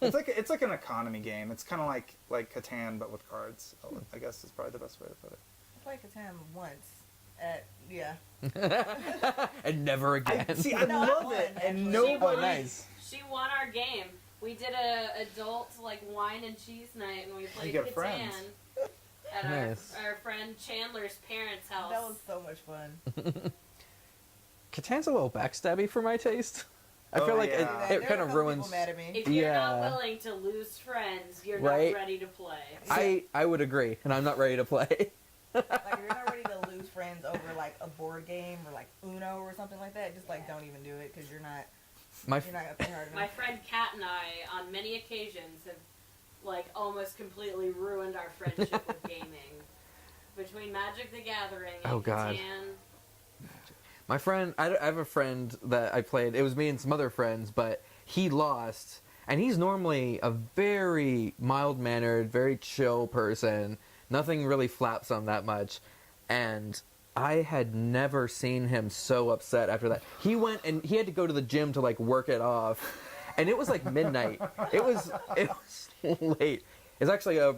It's like an economy game. It's kind of like Catan, but with cards. I guess is probably the best way to put it. I played Catan once. Yeah. And never again. I No, I love won, it, and actually. nobody. Oh, nice. She won our game. We did a adult like wine and cheese night, and we played got Catan friends. at Nice. our friend Chandler's parents' house. That was so much fun. Catan's a little backstabby for my taste. I Oh, feel like yeah. it There kind were of some ruins. people mad at me. If you're Yeah. not willing to lose friends, you're Right. not ready to play. I would agree, and I'm not ready to play. Like, if you're not ready to lose friends over like a board game or like Uno or something like that, just like don't even do it because you're not My gonna play hard My enough. friend Kat and I, on many occasions, have like almost completely ruined our friendship with gaming. Between Magic the Gathering and Oh, God. Catan. My friend, I have a friend that I played. It was me and some other friends, but he lost, and he's normally a very mild-mannered, very chill person. Nothing really flaps on that much, and I had never seen him so upset after that. He went and he had to go to the gym to like work it off, and it was like midnight. It was late. It's actually a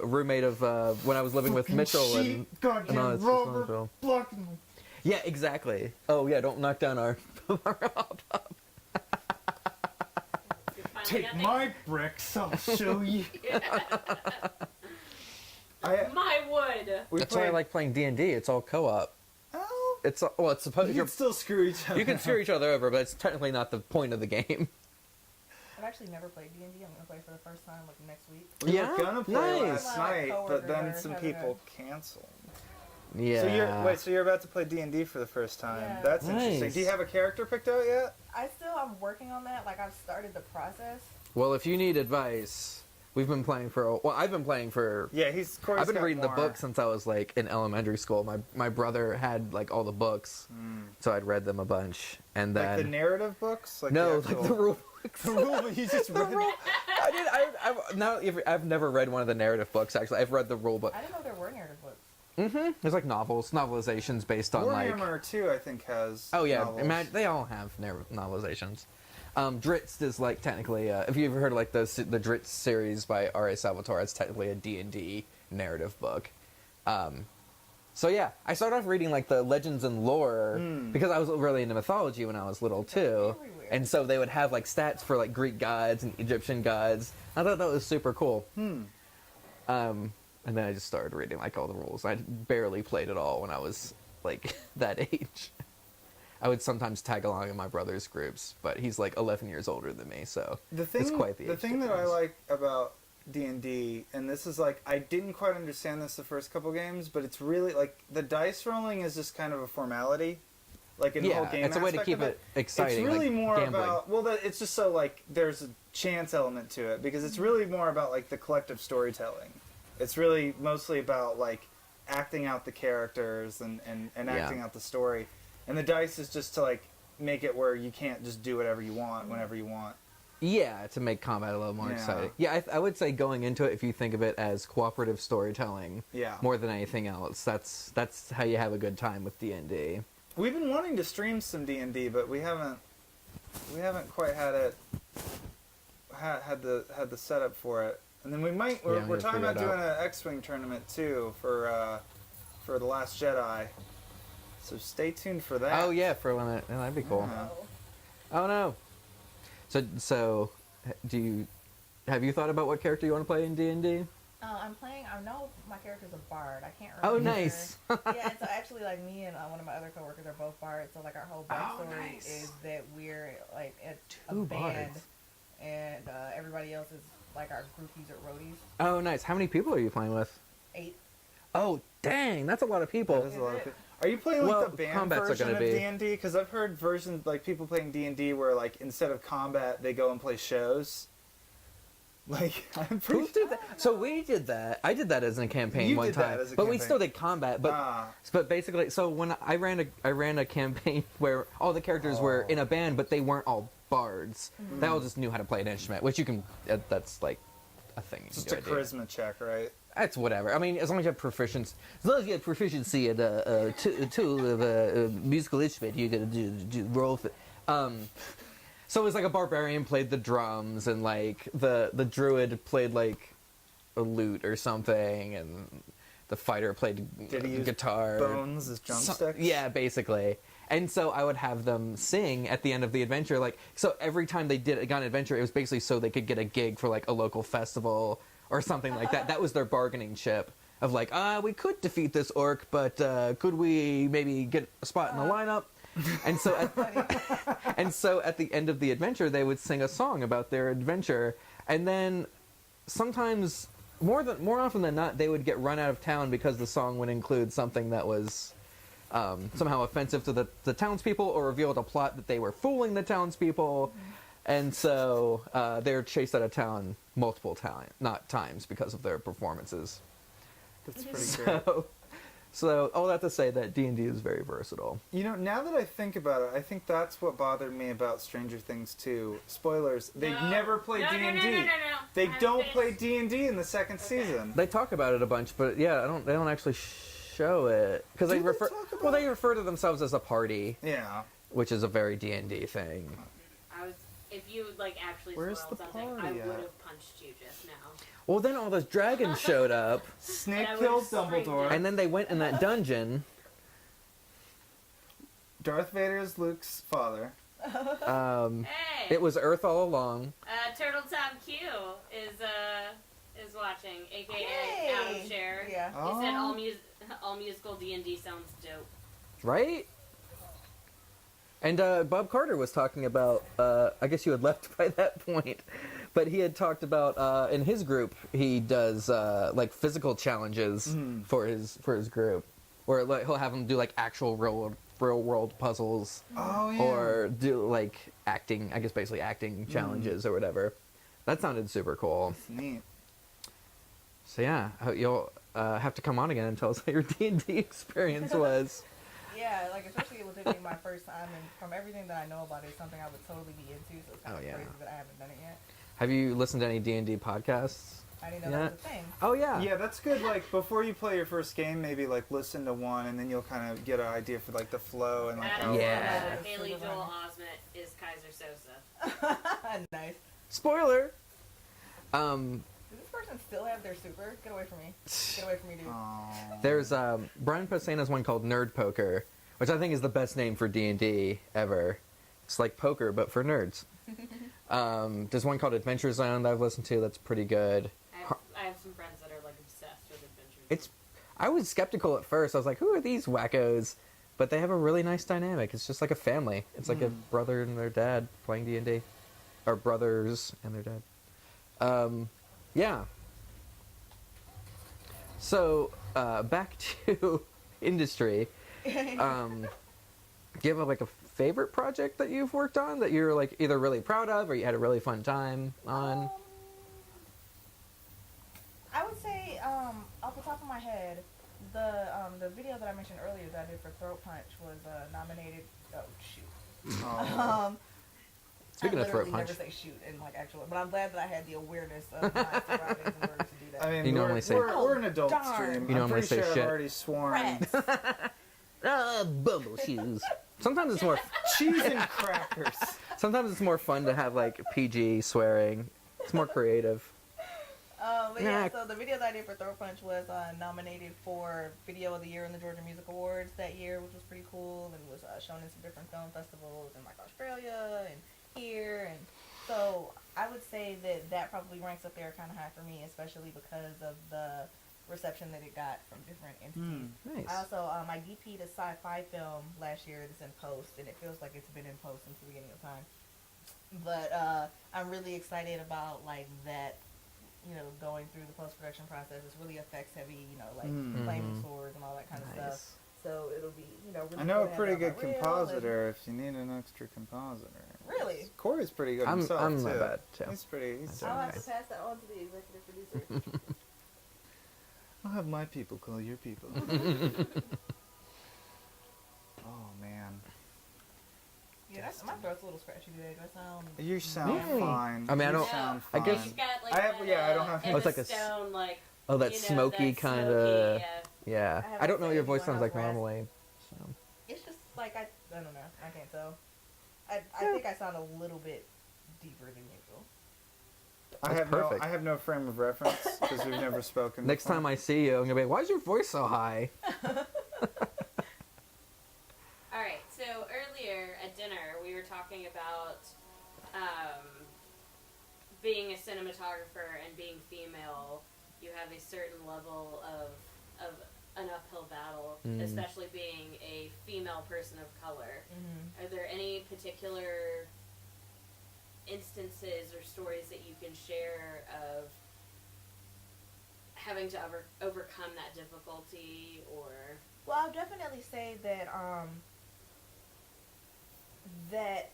roommate of when I was living with Mitchell and goddamn no, it's Robert Phil. blocking me. Yeah, exactly. Oh yeah, don't knock down our hop. You finally Take got the- my bricks, I'll show you. my wood. We That's why I played- like playing D&D. It's all co-op. Oh, It's well, it's supposed you can still screw each other. you can screw each other over, but it's technically not the point of the game. I've actually never played D&D. I'm gonna play for the first time like next week. We Yeah? were gonna play Nice. last My night, but coworkers then are some having people canceled. Yeah. So you're about to play D&D for the first time. Yeah. That's Nice. interesting. Do you have a character picked out yet? I'm working on that. Like I've started the process. Well, if you need advice, we've been playing I've been playing for. Yeah, Corey's I've been got reading more. the book since I was like in elementary school. My brother had like all the books, so I'd read them a bunch, and then Like the narrative books? Like no, the like actual... the rule books. The rule, you just The read rule. I've never read one of the narrative books. Actually, I've read the rule book. I didn't know there were narrative books. There's like novelizations based on like. Warhammer 2, I think, has Oh yeah, novels. they all have novelizations. Drizzt is like technically, if you ever heard of like the Drizzt series by R.A. Salvatore, it's technically a D&D narrative book. So yeah, I started off reading like the legends and lore because I was really into mythology when I was little too, Everywhere. and so they would have like stats for like Greek gods and Egyptian gods. I thought that was super cool. And then I just started reading like all the rules. I barely played at all when I was like that age. I would sometimes tag along in my brother's groups, but he's like 11 years older than me, so it's quite the age thing that I difference. like about D&D, and this is like, I didn't quite understand this the first couple games, but it's really like the dice rolling is just kind of a formality, like in the whole game it's a way to aspect keep of it exciting. It's really like more gambling. about it's just so like there's a chance element to it because it's really more about like the collective storytelling. It's really mostly about like acting out the characters and acting out the story. And the dice is just to like make it where you can't just do whatever you want whenever you want. Yeah, to make combat a little more Yeah. exciting. Yeah, I would say going into it, if you think of it as cooperative storytelling, Yeah. more than anything else, that's how you have a good time with D&D. We've been wanting to stream some D&D, but we haven't quite had it had the setup for it. And then we might Yeah, we we're gotta talking about figure it doing an X-Wing tournament too for The Last Jedi. So stay tuned for that. Oh yeah, for a limit. Yeah, that'd be cool. Yeah. Oh. Oh no. So have you thought about what character you want to play in D&D? I'm playing. I know my character's a bard. I can't Oh, remember. nice. Yeah, and so actually, like me and one of my other coworkers are both bards. So like our whole backstory nice. is that we're like a Two band bards. and everybody else is like our groupies or roadies. Oh, nice. How many people are you playing with? 8. Oh, dang, that's a lot of people. That is a lot of people. Are you playing like Well, the band combats are version gonna of be- D&D? Because I've heard versions like people playing D&D where like instead of combat they go and play shows. Like I'm pretty. Who did that? So we did that. I did that as a campaign You one did that time, as a but we campaign. still did combat. But basically, so when I ran a campaign where all the characters were in a band, but they weren't all bards. They all just knew how to play an instrument, which you can. That's like a thing. You Just can a do, I do. charisma check, right? That's whatever. I mean, as long as you have proficiency, at a tool of a musical instrument, you gotta do roll. So it was like a barbarian played the drums, and like the druid played like a lute or something, and the fighter played Did he use guitar. bones as drumsticks? Yeah, basically. And so I would have them sing at the end of the adventure. Like, so every time they got an adventure, it was basically so they could get a gig for like a local festival or something like that. That was their bargaining chip of like, we could defeat this orc, but could we maybe get a spot in the lineup? And so, at the end of the adventure, they would sing a song about their adventure, and then sometimes, more often than not, they would get run out of town because the song would include something that was somehow offensive to the townspeople, or revealed a plot that they were fooling the townspeople, and so they were chased out of town multiple times because of their performances. That's pretty great. So all that to say that D&D is very versatile. You know, now that I think about it, I think that's what bothered me about Stranger Things 2. Spoilers, they never play D&D. No. They I'm don't gonna- play D&D in the second season. They talk about it a bunch, but yeah, they don't actually show it because Do they talk about they refer to themselves as a party, Yeah. which is a very D&D thing. If you would like actually Where's spoil the something, party I would at? have punched you just now. Well, then all those dragons showed up, Snake And I killed would've screamed Dumbledore. and then they went in that dungeon. Darth Vader is Luke's father. Hey, It was Earth all along. Turtle Tom Q is watching, aka Hey! Adam Share. Yeah. He said Oh. all musical D&D sounds dope. Right? And Bob Carter was talking about, I guess you had left by that point, but he had talked about, in his group, he does, like, physical challenges for his group. Where, like, he'll have them do, like, actual real world puzzles. Oh, yeah. Or do, like, acting, I guess basically acting challenges or whatever. That sounded super cool. That's neat. So yeah, you'll have to come on again and tell us how your D&D experience was. Yeah, like especially with it being my first time, and from everything that I know about it, it's something I would totally be into. So it's kind Oh, of yeah. crazy that I haven't done it yet. Have you listened to any D&D podcasts? I didn't know Yeah. that was a thing. Oh yeah. Yeah, that's good. Like, before you play your first game, maybe, like, listen to one, and then you'll kind of get an idea for, like, the flow and, like, Adam how... Yeah. Haley Joel Osment is Kaiser Sosa. Nice. Spoiler. Does this person still have their super? Get away from me. Get away from me, dude. Aw. There's Brian Posehna's one called Nerd Poker, which I think is the best name for D&D ever. It's like poker, but for nerds. There's one called Adventure Zone that I've listened to that's pretty good. I have some friends that are like obsessed with adventures. I was skeptical at first. I was like, who are these wackos? But they have a really nice dynamic. It's just like a family. It's like a brother and their dad playing D&D. Or brothers and their dad. Yeah. So, back to industry. Do you have like a favorite project that you've worked on that you're like either really proud of or you had a really fun time on? I would say, off the top of my head, the video that I mentioned earlier that I did for Throat Punch was nominated. Oh shoot! Aw. Speaking I of Throat literally Punch. never say shoot in like actual, but I'm glad that I had the awareness of my surroundings in order to do that. I mean, You normally say- we're an adult Darn. stream. You I'm normally pretty say sure shit. I've already sworn. Rats. Bubble shoes. Sometimes it's more. Cheese and crackers. Sometimes it's more fun to have like PG swearing. It's more creative. But yeah, Nah. so the video that I did for Throat Punch was nominated for Video of the Year in the Georgia Music Awards that year, which was pretty cool, and was shown in some different film festivals in like Australia and here, and so I would say that probably ranks up there kind of high for me, especially because of the reception that it got from different entities. Nice. I also I DP'd a sci-fi film last year that's in post, and it feels like it's been in post since the beginning of time. But I'm really excited about like that. You know, going through the post production process, it's really effects heavy. You know, like flaming swords and all that kind of stuff. Nice. So it'll be, you know, really I know cool a to have pretty it on good my reel compositor if you need an extra compositor. Really? Corey's pretty good I'm himself, not too. bad, too. He's pretty. And I'll have to pass that on to the executive producer. I'll have my people call your people. Oh, man. Yeah, that's, my throat's a little scratchy today. Do I sound? You sound fine. I mean, I You don't- sound I fine. guess- He's got like I have- yeah, I don't have- Emma Oh, it's like a Stone, like, Oh, that you know, smoky that kind smoky, of. yeah. Yeah. have I don't a know what your saying, voice sounds like when I was normally. So. It's just like I don't know. I can't tell. I think I sound a little bit deeper than usual. I That's have perfect. no. I have no frame of reference because we've never spoken. Next before. time I see you, I'm gonna be like, "Why is your voice so high?" All right. So earlier at dinner, we were talking about being a cinematographer and being female. You have a certain level of an uphill battle, especially being a female person of color. Mm-hmm. Are there any particular instances or stories that you can share of having to overcome that difficulty, or Well, I'll definitely say that that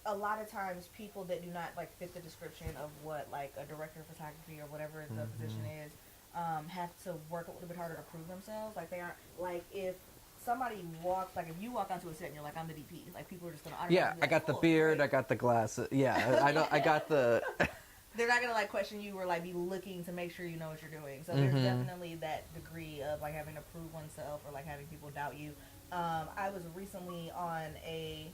a lot of times people that do not like fit the description of what like a director of photography or whatever the position is have to work a little bit harder to prove themselves. Like they aren't like if somebody walks like if you walk onto a set and you're like I'm the DP, like people are just gonna Yeah, automatically I be got like, the "Oh, beard. right." I got the glasses. Yeah, I don't. I got the. They're not gonna like question you or like be looking to make sure you know what you're doing. So there's definitely that degree of like having to prove oneself or like having people doubt you. I was recently on a.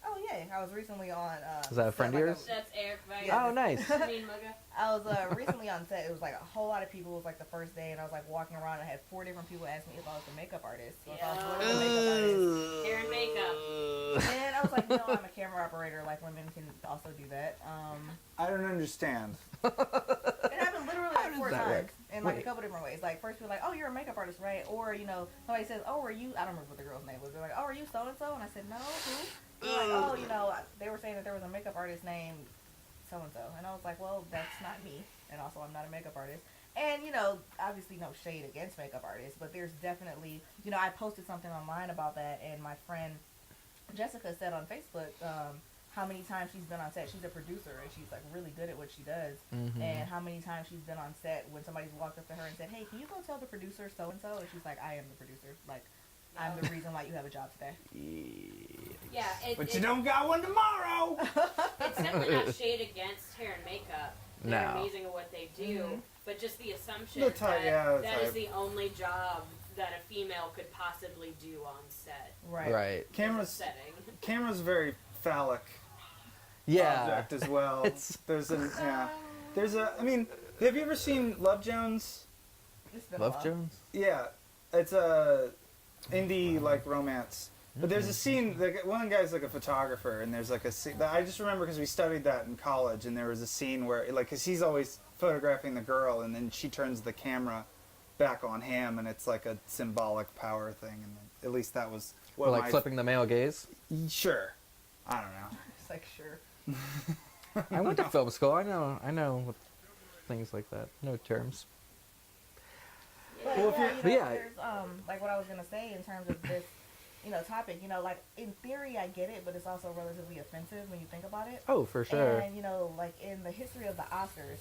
Oh yeah, I was recently on. Is that a friend of like yours? that's Eric Weiss. Yeah. Oh, nice. Mean Mugga. I was recently on set. It was like a whole lot of people. It was like the first day, and I was like walking around. And I had 4 different people ask me if I was a makeup artist. So if I was really a makeup artist. Hair and makeup. And I was like, no, I'm a camera operator. Like women can also do that. I don't understand. It happened literally How like does 4 that times work? in like Wait. a couple different ways. Like first, people were like, "Oh, you're a makeup artist, right?" Or you know, somebody says, "Oh, are you?" I don't remember what the girl's name was. They're like, "Oh, are you so and so?" And I said, "No, who?" They're like, "Oh, you know, they were saying that there was a makeup artist named so and so," and I was like, "Well, that's not me, and also I'm not a makeup artist." And you know, obviously, no shade against makeup artists, but there's definitely, you know, I posted something online about that, and my friend Jessica said on Facebook. How many times she's been on set. She's a producer and she's like really good at what she does. And how many times she's been on set when somebody's walked up to her and said, "Hey, can you go tell the producer so and so?" And she's like, "I am the producer. Like, I'm the reason why you have a job today." Yeah, But you don't got one tomorrow. It's definitely not shade against hair and makeup. They're No. amazing at what they do, but just the assumption The type, that yeah, the that is type. the only job that a female could possibly do on set. Right. Cameras. Setting. Camera's very phallic Yeah. object as well. It's- There's a yeah. There's a. I mean, have you ever seen Love Jones? It's been a Love while. Jones. Yeah, it's a indie like romance. But there's a scene. Like, one guy's like a photographer, and there's like a scene. I just remember because we studied that in college, and there was a scene where, like, because he's always photographing the girl, and then she turns the camera back on him, and it's like a symbolic power thing. And at least that was Or what like my flipping the male gaze. Sure, I don't know. It's like, sure. I went to film school. I know things like that. No terms. But Well, if yeah, you're- you know, yeah. there's like what I was gonna say in terms of this, you know, topic. You know, like in theory, I get it, but it's also relatively offensive when you think about it. Oh, for sure. And you know, like in the history of the Oscars,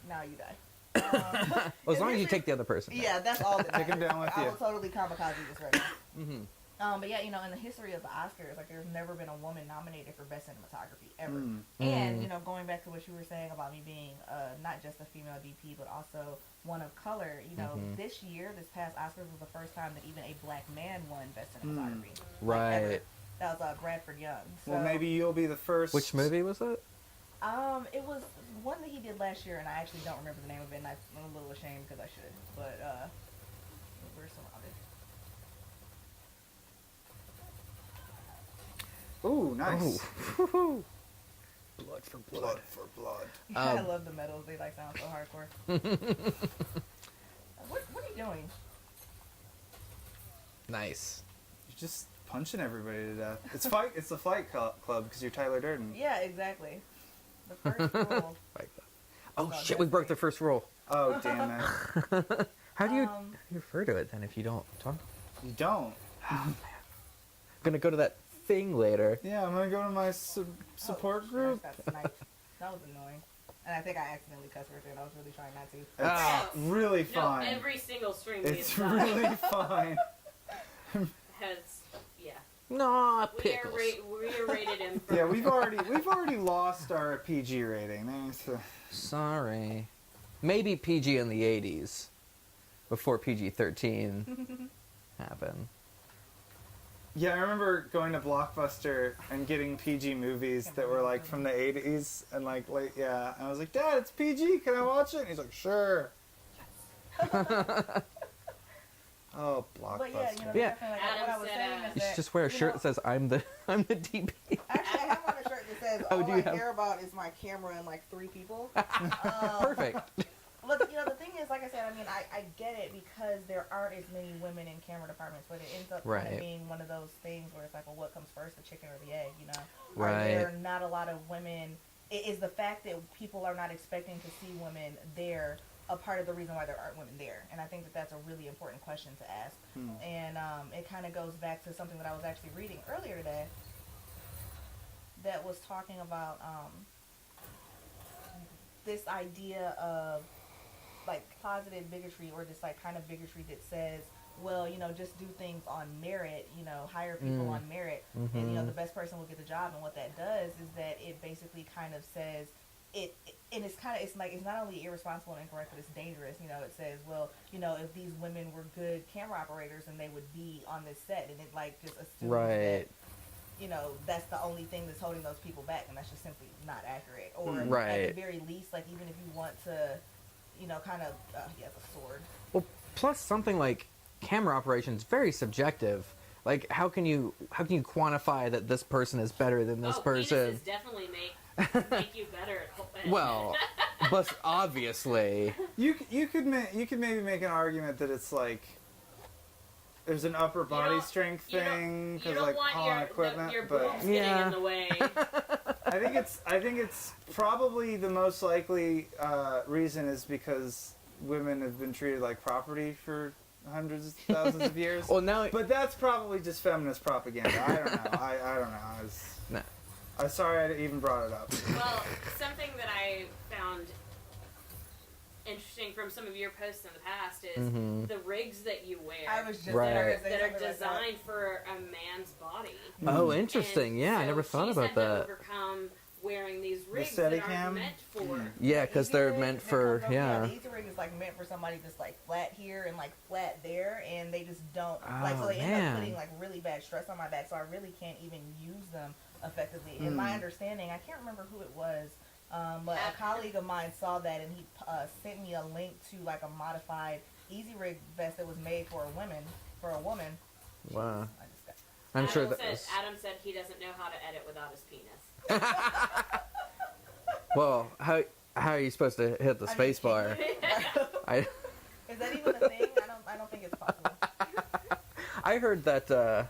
now you die. Well, as long as you take the other person. down. Yeah, that's all that Take him matters. down with I you. will totally kamikaze this right now. Mhm. But yeah, you know, in the history of the Oscars, like there's never been a woman nominated for best cinematography ever. Mm. And you know, going back to what you were saying about me being not just a female DP, but also one of color. You know, this year, this past Oscars was the first time that even a black man won best cinematography. Like, ever. Right. That was Bradford Young. So, Well, maybe you'll be the first. Which movie was that? It was one that he did last year, and I actually don't remember the name of it, and I'm a little ashamed because I should. But where's some of it? Ooh, nice. Oh. Blood for Blood for blood. I love the medals. They like sound so hardcore. what are you doing? Nice. You're just punching everybody to death. It's the Fight Club because you're Tyler Durden. Yeah, exactly. The first rule. Oh shit! We broke the first rule. Oh damn it! How do you refer to it then if you don't talk? You don't. I'm gonna go to that thing later. Yeah, I'm gonna go to my support group. Gosh, that's nice. That was annoying. And I think I accidentally cussed words, and I was really trying not to. It's really fine. No, every single stream It's really fine. has, yeah. Nah, We pickles. are rated M for Yeah, we've already lost our PG rating. Sorry. Maybe PG in the 80s. Before PG-13 happened. Yeah, I remember going to Blockbuster and getting PG movies that were like from the 80s and like late, yeah. And I was like, Dad, it's PG. Can I watch it? And he's like, sure. Oh, Blockbuster. But yeah, you know, Yeah. definitely, like, what I was saying is You that should just wear a you shirt know, that says I'm the DP. Actually, I have on a shirt that says Oh, all do I you have- care about is my camera and like 3 people. Perfect. But you know, the thing is, like I said, I mean, I get it because there aren't as many women in camera departments, but it ends up kind Right. of being one of those things where it's like, well, what comes first, the chicken or the egg? You know, Right. Are there not a lot of women? Is the fact that people are not expecting to see women there a part of the reason why there aren't women there? And I think that that's a really important question to ask. And it kind of goes back to something that I was actually reading earlier today that was talking about this idea of like closeted bigotry, or this like kind of bigotry that says, well, you know, just do things on merit, you know, hire people on merit, and you know, the best person will get the job. And what that does is that it basically kind of says and it's kind of, it's like, it's not only irresponsible and incorrect, but it's dangerous. You know, it says, well, you know, if these women were good camera operators, then they would be on this set, and it like just assumes that, you know, that's the only thing that's holding those people back, and that's just simply not accurate. Or Right. at the very least, like, even if you want to, you know, kind of, he has a sword. Well, plus something like camera operations very subjective. Like, how can you quantify that this person is better than this person? Penises definitely make you better at Well, but obviously, You could maybe make an argument that it's like there's an upper body strength thing you because don't like want on equipment, your but boobs getting in the way. I think it's probably the most likely reason is because women have been treated like property for hundreds of thousands of years. well now, But that's probably just feminist propaganda. I don't know. I don't know. No. I'm sorry I even brought it up. Well, something that I found interesting from some of your posts in the past is the rigs that you wear. I was just Right. that are designed for a man's body. oh, interesting. And Yeah, I so never thought she's about had to that. overcome wearing these rigs that aren't Steadicam? meant for. Yeah, because they're meant for The easy rig is like meant for somebody just like flat here and like flat there, and they just don't like. So Oh, they end man. up putting like really bad stress on my back, so I really can't even use them effectively. In my understanding, I can't remember who it was, but a colleague of mine saw that, and he sent me a link to like a modified easy rig vest that was made for a woman. Wow. I just got I'm sure Adam that said, was, Adam said he doesn't know how to edit without his penis. well, how are you supposed to hit the I mean, space bar? I Is that even a thing? I don't think it's possible. I heard that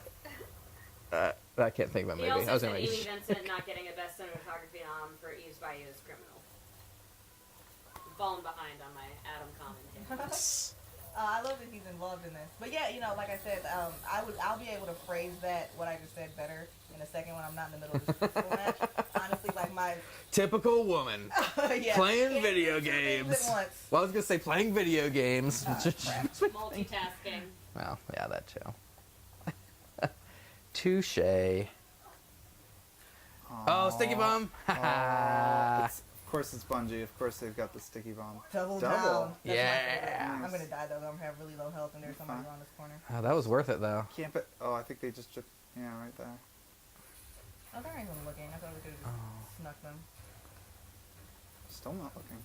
I can't think of a He movie. I also was said gonna Amy Vincent not getting a best cinematography nom for Eve's Bayou is criminal. I'm falling behind on my Adam comment here. I love that he's involved in this. But yeah, you know, like I said, I'll be able to phrase that what I just said better in a second when I'm not in the middle of this physical match. Honestly, like my typical woman yeah, playing can't video do two things games. at once. Well, I was gonna say playing video games. Multitasking. Well, yeah, that too. Touche. Oh, sticky bomb! Of course it's Bungie. Of course they've got the sticky bomb. Double Double. down. That's my Yeah. favorite. I'm gonna die though. I'm gonna have really low health, and there's somebody around this corner. Oh, that was worth it though. Can't but I think they just yeah, right there. Oh, they're not even looking. I thought we could have just snuck them. Still not looking.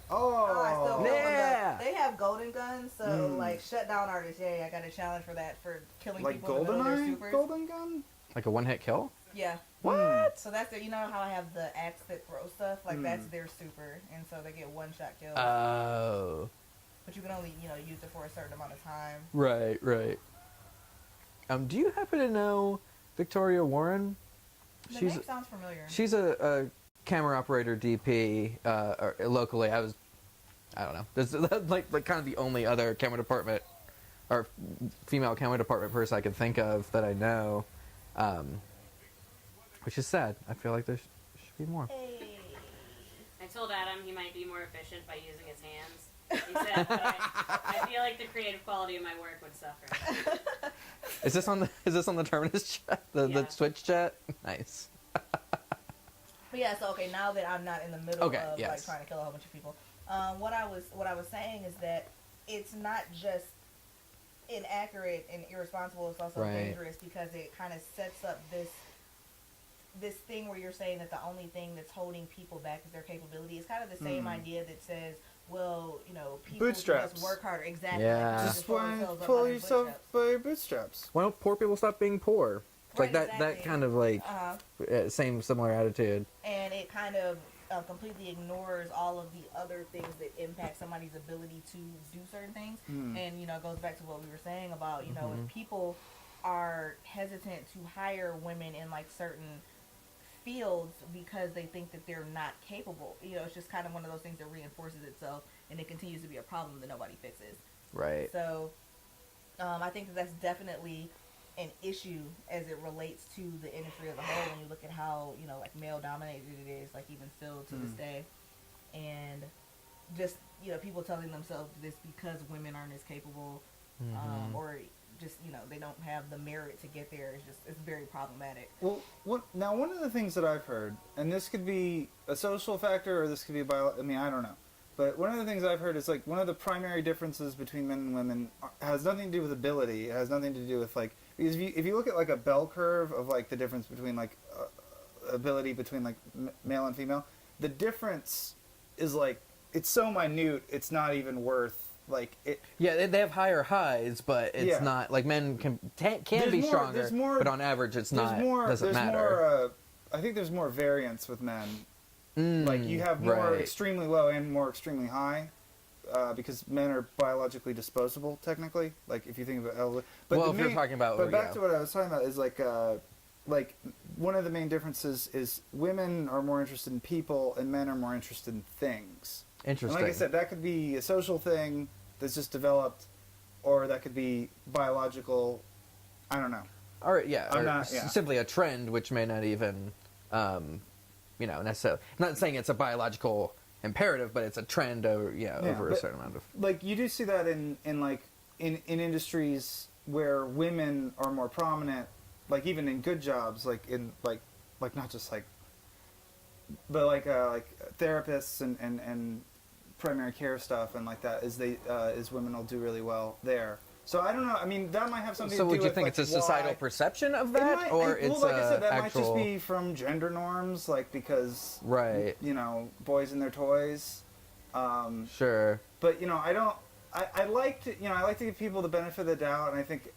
Oh, I still Oh, killed them. Yeah. They have golden guns, so like shut down artists. Yay! I got a challenge for that for killing like people in the middle of their GoldenEye, supers. golden gun. Like a one-hit kill. Yeah. What? So that's their, you know how I have the axe that throws stuff? Like that's their super, and so they get one shot kills. Oh. But you can only, you know, use it for a certain amount of time. Right. Do you happen to know Victoria Warren? The name sounds familiar. She's a camera operator DP or locally. I don't know. This is like kind of the only other camera department or female camera department person I can think of that I know, which is sad. I feel like there should be more. Hey. I told Adam he might be more efficient by using his hands. He said, but I feel like the creative quality of my work would suffer. Is this on the Terminus chat? The Twitch chat? Nice. But yeah, so okay, now that I'm not in the middle of like trying to kill a whole bunch of people, what I was saying is that it's not just inaccurate and irresponsible, it's also dangerous because it kind of sets up this thing where you're saying that the only thing that's holding people back is their capability. It's kind of the same idea that says, well, you know, people just work harder. Exactly. Yeah. Just pull yourself by your bootstraps. Why don't poor people stop being poor? It's like that kind of like similar attitude. And it kind of completely ignores all of the other things that impact somebody's ability to do certain things. And, you know, it goes back to what we were saying about, you know, if people are hesitant to hire women in like certain fields because they think that they're not capable. You know, it's just kind of one of those things that reinforces itself and it continues to be a problem that nobody fixes. Right. So I think that that's definitely an issue as it relates to the industry as a whole when you look at how, you know, like male dominated it is, like even still to this day. And just, you know, people telling themselves this because women aren't as capable or just, you know, they don't have the merit to get there. It's very problematic. Well, one of the things that I've heard, and this could be a social factor or this could be I mean, I don't know. But one of the things I've heard is like one of the primary differences between men and women has nothing to do with ability. It has nothing to do with like, because if you look at like a bell curve of like the difference between like ability between like male and female, the difference is like, it's so minute, it's not even worth like it. Yeah, they have higher highs, but it's not like men can be stronger. But on average, it's not. Doesn't matter. I think there's more variance with men. Like you have more extremely low and more extremely high, because men are biologically disposable technically. Like if you think about, but well, if you're talking about, but back to what I was talking about is like one of the main differences is women are more interested in people and men are more interested in things. Interesting. And like I said, that could be a social thing that's just developed, or that could be biological. I don't know. Or simply a trend, which may not even, you know, necessarily. I'm not saying it's a biological imperative, but it's a trend over a certain amount of. Like you do see that in industries where women are more prominent, like even in good jobs, like in like not just like, but like therapists and primary care stuff and like that, is women will do really well there. So I don't know. I mean, that might have something to do with. So would you think it's a societal perception of that, or it's like I said, that actual... might just be from gender norms, like because you know, boys and their toys. Sure. But you know, I like to give people the benefit of the doubt, and I think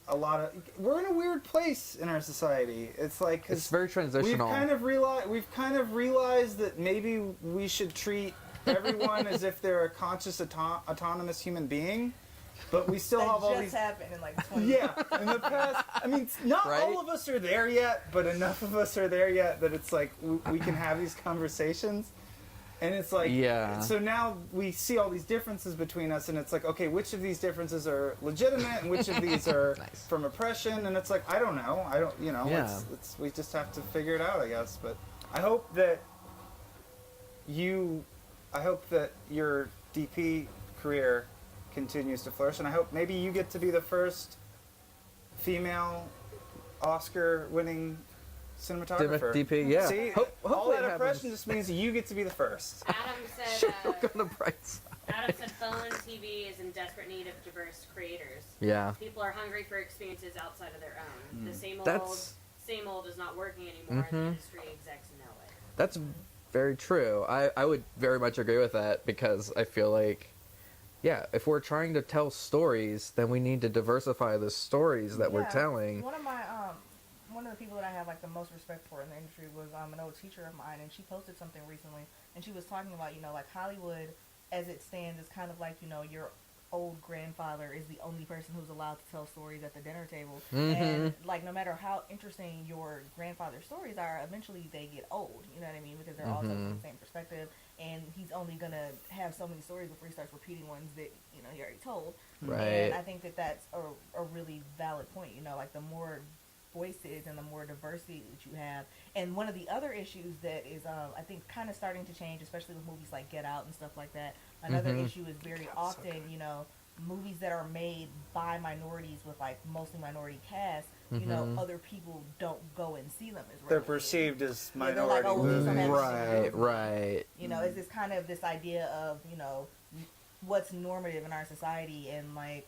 we're in a weird place in our society. It's like it's very transitional. We've kind of realized that maybe we should treat everyone as if they're a conscious, autonomous human being. But we still have all these. That just happened in like 20 years. Yeah, in the past. I mean, not all of us are there yet, but enough of us are there yet that it's like we can have these conversations. And it's like, so now we see all these differences between us, and it's like, okay, which of these differences are legitimate, and which of these are from oppression? And it's like, I don't know. We just have to figure it out, I guess. But I hope that your DP career continues to flourish, and I hope maybe you get to be the first female Oscar-winning cinematographer. DP, yeah. See, all that oppression just means you get to be the first. Adam said. Look on the bright side. Adam said, "Phone and TV is in desperate need of diverse creators. Yeah. People are hungry for experiences outside of their own. The same old is not working anymore, and the industry execs know it." That's very true. I would very much agree with that because I feel like. Yeah, if we're trying to tell stories, then we need to diversify the stories that we're telling. One of the people that I have like the most respect for in the industry was an old teacher of mine, and she posted something recently, and she was talking about, you know, like Hollywood as it stands is kind of like, you know, your old grandfather is the only person who's allowed to tell stories at the dinner table. Mm-hmm. And like no matter how interesting your grandfather's stories are, eventually they get old. You know what I mean? Because they're all told from the same perspective, and he's only gonna have so many stories before he starts repeating ones that he already told. Right. And I think that that's a really valid point. Like the more voices and the more diversity that you have. And one of the other issues that is, I think, kind of starting to change, especially with movies like Get Out and stuff like that. Another issue is very often, movies that are made by minorities with like mostly minority cast. Other people don't go and see them as They're readily. perceived as Yeah, they're minority. like, oh, well, these don't have Right, shit. right. It's this kind of this idea of what's normative in our society, and like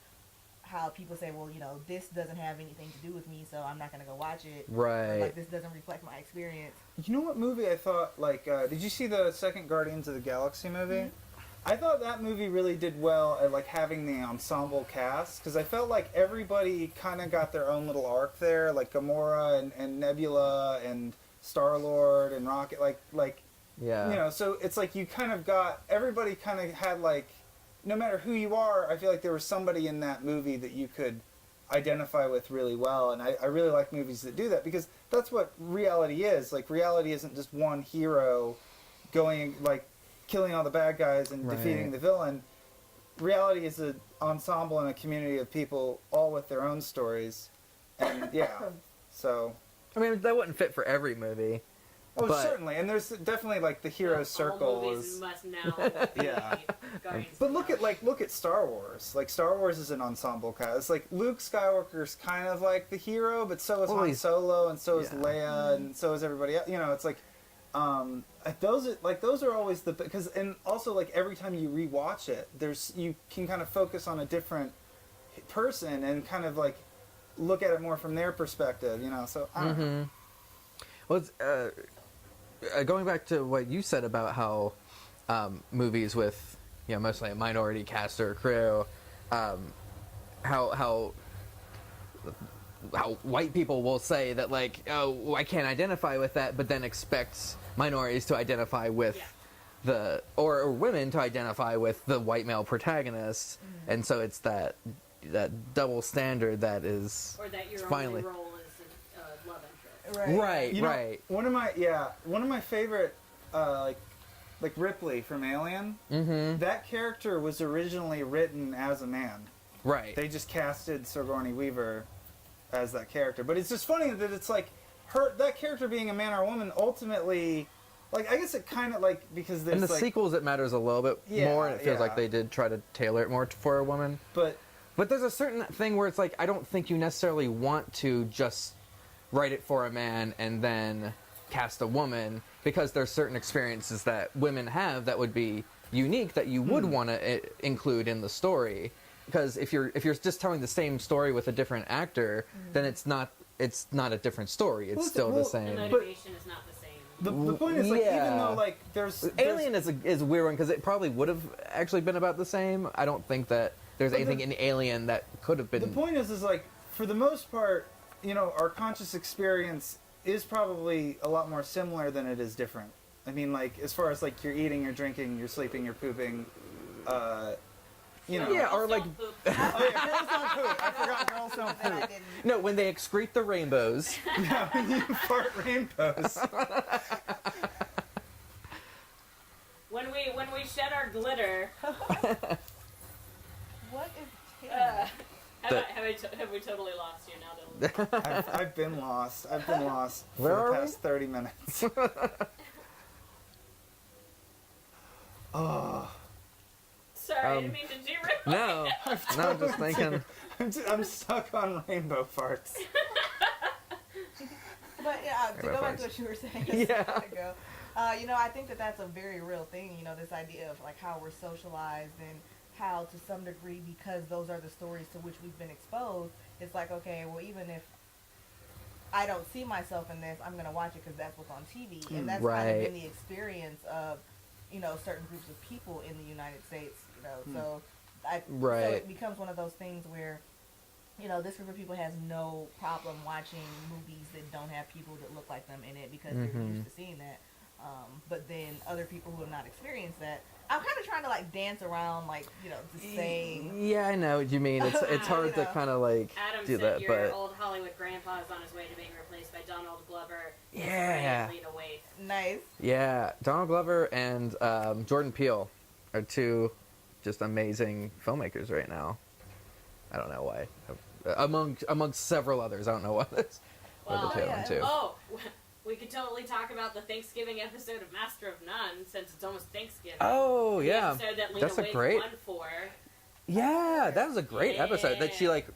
how people say, well, this doesn't have anything to do with me, so I'm not gonna go watch it. Right. Or, like, this doesn't reflect my experience. You know what movie I thought, did you see the second Guardians of the Galaxy movie? Mm-hmm. I thought that movie really did well at, like, having the ensemble cast, because I felt like everybody kind of got their own little arc there, like Gamora and Nebula and Star-Lord and Rocket, Yeah. so it's like you kind of got, everybody kind of had, like, no matter who you are, I feel like there was somebody in that movie that you could identify with really well, and I really like movies that do that, because that's what reality is. Like, reality isn't just one hero going, like, killing all the bad guys and defeating the villain. Reality is an ensemble and a community of people, all with their own stories, and so... I mean, that wouldn't fit for every movie. Oh, but, certainly, and there's definitely, like, the hero circle all movies is... must now be Guardians But of look the at Star Wars. Like, Star Wars is an ensemble cast. It's like Luke Skywalker's kind of like the hero, but so is Han Solo, and so is Leia, and so is everybody else. It's like those are always because, and also, like, every time you rewatch it, you can kind of focus on a different person and kind of like look at it more from their perspective. So I don't know. Well, it's, going back to what you said about how movies with mostly a minority cast or crew, how white people will say that, like, oh, I can't identify with that, but then expect minorities to identify with or women to identify with the white male protagonist, and so it's that double standard that is or that your finally only role is a love interest. Right. Right. One of my favorite, like Ripley from Alien. Mm-hmm. That character was originally written as a man. Right. They just casted Sigourney Weaver as that character. But it's just funny that it's like that character being a man or a woman ultimately, like, I guess it kind of, like, because there's in the like, sequels it matters a little bit more, and it feels like they did try to tailor it more for a woman. But there's a certain thing where it's like, I don't think you necessarily want to just write it for a man and then cast a woman, because there's certain experiences that women have that would be unique that you would want to include in the story. Because if you're just telling the same story with a different actor, then it's not a different story. It's still the The same. motivation is not the same. the point is, like, even though, like, there's Alien is a weird one, because it probably would have actually been about the same. I don't think that there's anything in Alien that could have been. The point is like, for the most part, our conscious experience is probably a lot more similar than it is different. I mean, like, as far as, like, you're eating, you're drinking, you're sleeping, you're pooping, Yeah, or like, Oh yeah, girls don't poop. I forgot girls don't That I poop. didn't. no, when they excrete the rainbows. Yeah, when you fart rainbows. When we shed our glitter, What is have we totally lost you now, Dylan? I've been lost. I've been lost Where for are the we? past 30 minutes. Oh, Sorry, I didn't mean to derail. No, I'm just thinking. I'm stuck on rainbow farts. But yeah, to go back to what you were saying a Yeah. second ago, I think that that's a very real thing. This idea of like how we're socialized and how, to some degree, because those are the stories to which we've been exposed, it's like, okay, well, even if I don't see myself in this, I'm gonna watch it because that's what's on TV, and that's kind Right. of been the experience of certain groups of people in the United States. So so it becomes one of those things where this group of people has no problem watching movies that don't have people that look like them in it because they're used to seeing that. But then other people who have not experienced that, I'm kind of trying to like dance around, like, you know, the same. Yeah, I know what you mean. It's hard to kind of like Adam do said that, your but old Hollywood grandpa is on his way to being replaced by Donald Glover. Yeah. Lena Waithe. Nice. yeah, Donald Glover and Jordan Peele are two just amazing filmmakers right now. I don't know why. Among several others, I don't know what it's. Well, the two and two. Oh, we could totally talk about the Thanksgiving episode of Master of None, since it's almost Thanksgiving. Oh The yeah, episode that Lena that's a Waithe great. won for. Yeah, that was a great episode that she like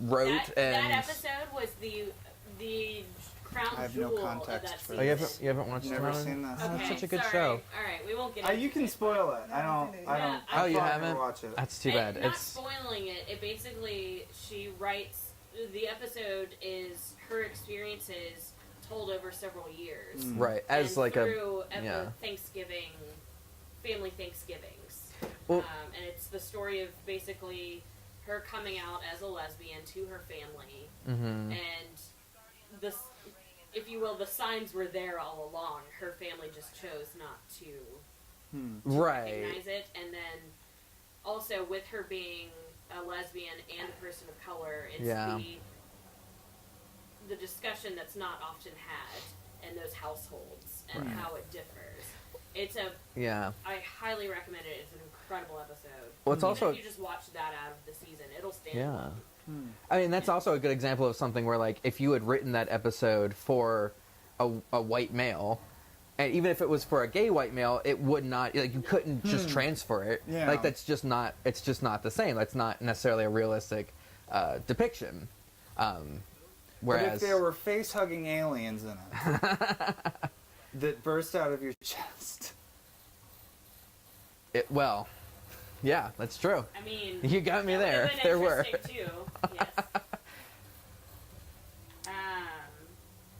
wrote and. That episode was the crown I have jewel no of context that for Oh, season. you haven't watched Never it? seen this. Oh, it's Okay, such a good sorry. show. All right, we won't get into You can it. spoil it. I don't. Yeah. Oh, you I'll haven't? watch it. That's too bad. Not It's spoiling it. It basically, she writes, the episode is her experiences told over several years. right as And like through yeah. Thanksgiving, family Thanksgivings. Well- And it's the story of basically her coming out as a lesbian to her family. Mm-hmm. And this, if you will, the signs were there all along. Her family just chose not to Right. recognize it. And then also with her being a lesbian and a person of color, it's Yeah. the discussion that's not often had in those households and Right. how it differs. It's a, Yeah. I highly recommend it. It's an incredible episode. Well, it's Even also if you just watch that out of the season, it'll stand yeah. alone. I mean, that's also a good example of something where, like, if you had written that episode for a white male, and even if it was for a gay white male, it would not, like, you couldn't just transfer it. Yeah. Like, that's just not, it's just not the same. That's not necessarily a realistic depiction. But Whereas, if there were face-hugging aliens in it that burst out of your chest, well, yeah, that's true. I mean, You got me that would've there. been There were. interesting, Too. Yes.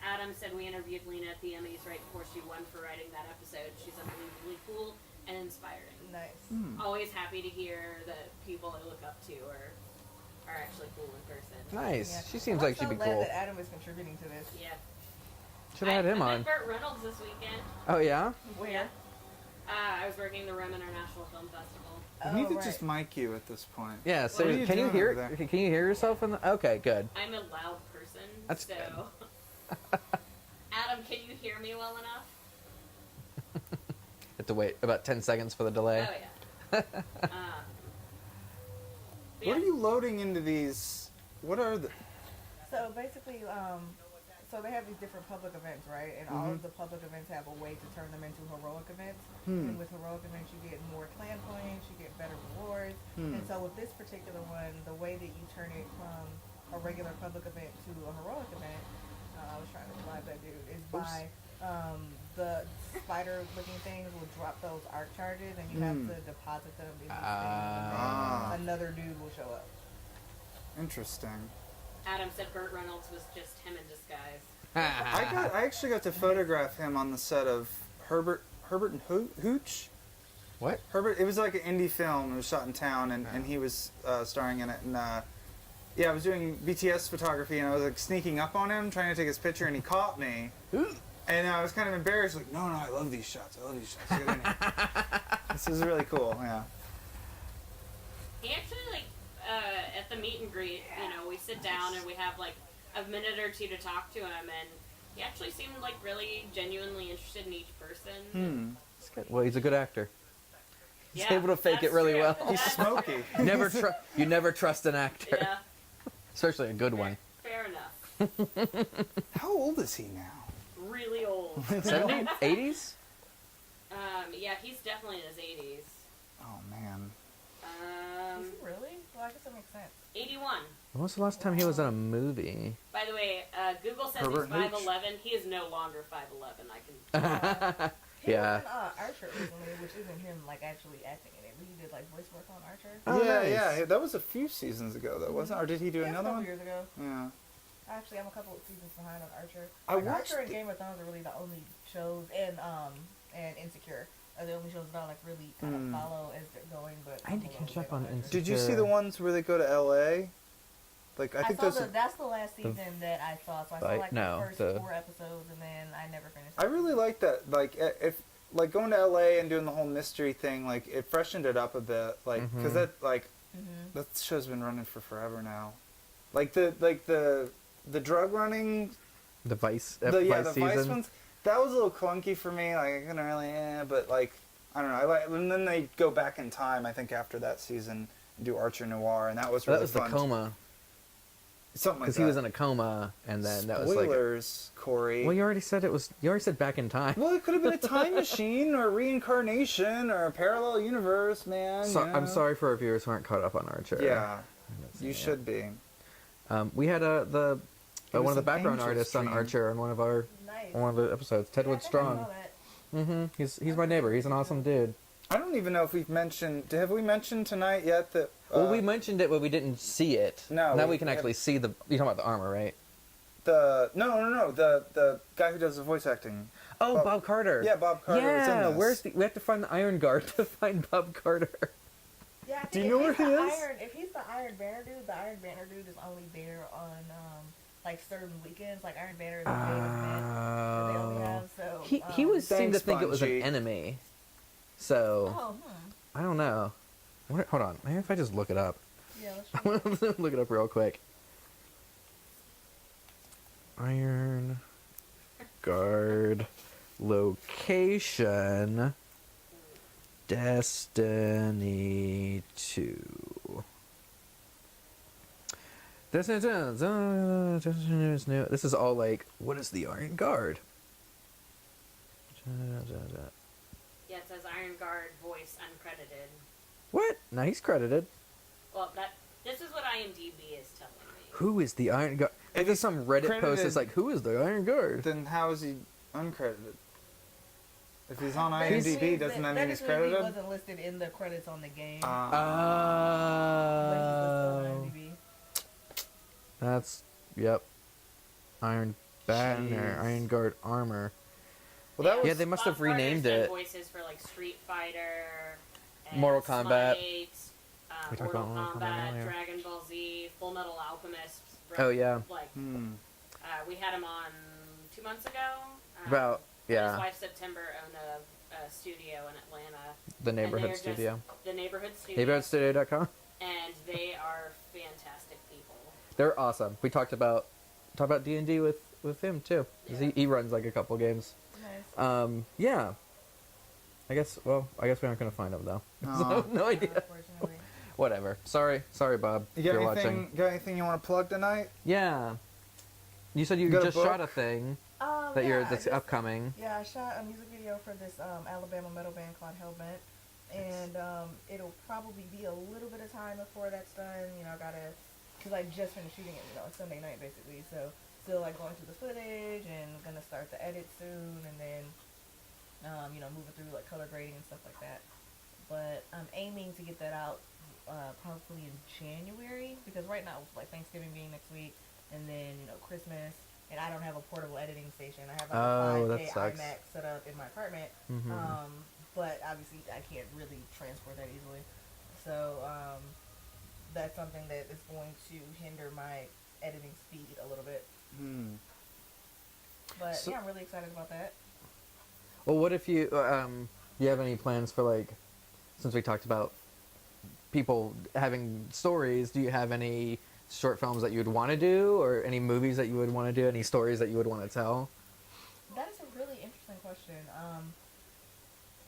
Adam said we interviewed Lena at the Emmys right before she won for writing that episode. She's unbelievably cool and inspiring. Nice. Always happy to hear that people I look up to are actually cool in person. Nice. Yeah. She seems I'm like she'd so be glad cool. that Adam is contributing to this. Yeah. Should have had him I on. met Burt Reynolds this weekend. Oh, yeah? Where? I was working the Rome International Film Festival. I need to just mic you at this point. Yeah, so What are you can you doing hear over there? Can you hear yourself in the Okay, good. I'm a loud person, That's so good. Adam, can you hear me well enough? Have to wait about 10 seconds for the delay. Oh yeah. What are you loading into these? What are the? So basically, so they have these different public events, right? And all of the public events have a way to turn them into heroic events. And with heroic events, you get more clan points, you get better rewards. And so with this particular one, the way that you turn it from a regular public event to a heroic event, I was trying to slide that dude, is by the spider-looking things will drop those arc charges, and you have to deposit them in these things, and then another dude will show up. Interesting. Adam said Burt Reynolds was just him in disguise. I actually got to photograph him on the set of Herbert and Hooch. What? Herbert. It was like an indie film. It was shot in town, and he was starring in it. And yeah, I was doing BTS photography, and I was like sneaking up on him, trying to take his picture, and he caught me. And I was kind of embarrassed, like, no, I love these shots. I love these shots. Get in here. This is really cool. Yeah. He actually, like, at the meet and greet, you know, we sit down and we have, like, a minute or two to talk to him, and he actually seemed, like, really genuinely interested in each person. That's good. Well, he's a good actor. He's Yeah, able to fake it that's really true. well. He's smoky. You never trust an actor, Yeah, especially a good one. fair enough. How old is he now? Really old. 70s, 80s? Yeah, he's definitely in his 80s. Oh man. Is he really? Well, I guess that makes sense. 81. When was the last time he was in a movie? By the way, Google says Herbert he's Hooch. 5'11". He is no longer 5'11". I can. He Yeah. was in Archer recently, which isn't him like actually acting in it, but he did like voice work on Archer. Oh, nice. Yeah. That was a few seasons ago, though, wasn't it? Or did he do Yeah, another a couple one? years ago. Yeah. Actually, I'm a couple of seasons behind on Archer. I Like, watched Archer and the- Game of Thrones are really the only shows, and Insecure are the only shows that I like really kind of follow as they're going. But I need to I'm a little catch up late on Archer. Insecure. Did you see the ones where they go to L.A.? Like I think saw those. that's the last season that I saw. So I saw like no, the first the- 4 episodes, and then I never finished. I really like that. Like like going to LA and doing the whole mystery thing, like it freshened it up a bit, like because that show's been running for forever now. Like the drug running, The Vice, the Vice season. Vice ones, that was a little clunky for me. Like I couldn't really, but like I don't know. I like, and then they go back in time. I think after that season, and do Archer Noir, and that was really That was fun. the coma. Something like that. Because he was in a coma, and then that was like. Spoilers, Corey. Well, you already said it was. You already said back in time. Well, it could have been a time machine or reincarnation or a parallel universe, man. So, you know? I'm sorry for our viewers who aren't caught up on Archer. Yeah, you should be. We had one of the was an background angel artists on stream. Archer on one of our Nice. the episodes. Tedwood Strong. He's my neighbor. He's an awesome dude. I don't even know if we've mentioned. Have we mentioned tonight yet that? Well, we mentioned it, but we didn't see it. No, Now we we can actually see the. You're talking about the armor, right? No. The guy who does the voice acting. Oh, Bob Carter. Yeah, Bob Carter. was in Yeah, this. we have to find the Iron Guard to find Bob Carter. Yeah, I Do think you know where if he he's the is? if he's the Iron Banner dude, the Iron Banner dude is only there on like certain weekends. Like Iron Banner is a famous event that they only have. So He was seemed to Thanks, think it was an Bungie. enemy. So Oh, I don't know. Hold on. Maybe if I just look it up. yeah. I'm gonna look it up real quick. Iron Guard location Destiny 2. This is all like, what is the Iron Guard? Yeah, it says Iron Guard voice uncredited. What? No, he's credited. Well, this is what IMDb is telling me. Who is the Iron Guard? If there's some Reddit post credited- that's like, who is the Iron Guard? Then how is he uncredited? If he's on That IMDb, means doesn't that that mean he's just means he credited? wasn't listed in the credits on the game. Oh. But he's listed on IMDb. That's, yep. Iron Banner, Jeez. Iron Guard armor. Well, that was Yeah, they must have Bob Carter's renamed done it. voices for like Street Fighter, and Mortal Kombat. Smite, We talked Mortal about Mortal Kombat Kombat, earlier. Dragon Ball Z, Full Metal Alchemist. Oh, yeah. Like Hmm. we had him on 2 months ago. About, His yeah, wife September owned a studio in Atlanta. the and they're neighborhood just- studio. The neighborhood studio. Neighborhoodstudio.com. And they are fantastic people. They're awesome. We talked about D&D with him, too. 'Cause Yeah. he runs, like, a couple games. Nice. Yeah. I guess we aren't going to find him, though. Aw. So, no idea. Unfortunately. Whatever. Sorry, Bob, You if got you're anything? watching. Got anything you want to plug tonight? Yeah. You said you You got a just shot a book? thing Yeah, that's upcoming. Yeah, I shot a music video for this Alabama metal band called Hellbent, and it'll probably be a little bit of time before that's done. You know, because I just finished shooting it. You know, it's Sunday night basically, so still like going through the footage and gonna start the edit soon, and then moving through like color grading and stuff like that. But I'm aiming to get that out probably in January, because right now it's like Thanksgiving being next week, and then Christmas. And I don't have a portable editing station. I have like Oh, a that 5K sucks. iMac set up in my apartment. Mhm. But obviously I can't really transport that easily. So that's something that is going to hinder my editing speed a little bit. But So- yeah, I'm really excited about that. Well, what if you have any plans for, like, since we talked about people having stories, do you have any short films that you would want to do, or any movies that you would want to do, any stories that you would want to tell? That is a really interesting question.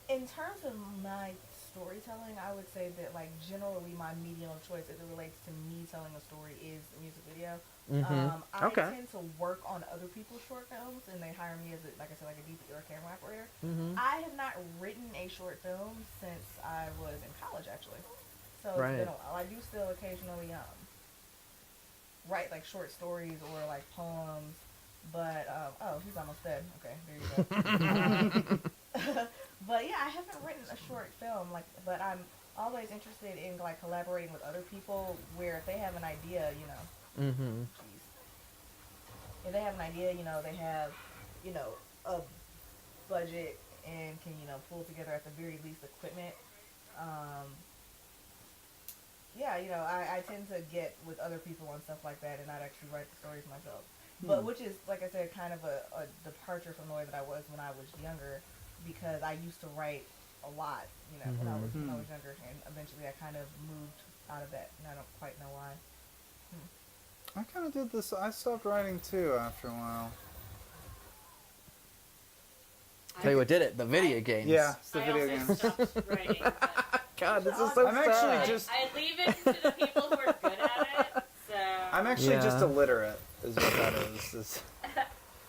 In terms of my storytelling, I would say that like generally my medium of choice as it relates to me telling a story is a music video. I Okay. tend to work on other people's short films, and they hire me as like I said, like a DP or a camera operator. I have not written a short film since I was in college, actually. So it's Right. been a while. I do still occasionally write like short stories or like poems, but oh, he's almost dead. Okay, there you go. But yeah, I haven't written a short film, like, but I'm always interested in like collaborating with other people where if they have an idea, Mm-hmm. if they have an idea, they have, a budget and can, pull together at the very least equipment. Yeah, I tend to get with other people on stuff like that and not actually write the stories myself. But which is, like I said, kind of a departure from the way that I was when I was younger. because I used to write a lot, you know, when I was younger, and eventually I kind of moved out of that, and I don't quite know why. I kind of did this. I stopped writing too after a while. Tell you what did it, the video games. Yeah, it's the I video also games. stopped writing. But God, this is so I'm sad. actually just. I leave it to the people who are good at it. So I'm actually just Yeah. illiterate, is what that is.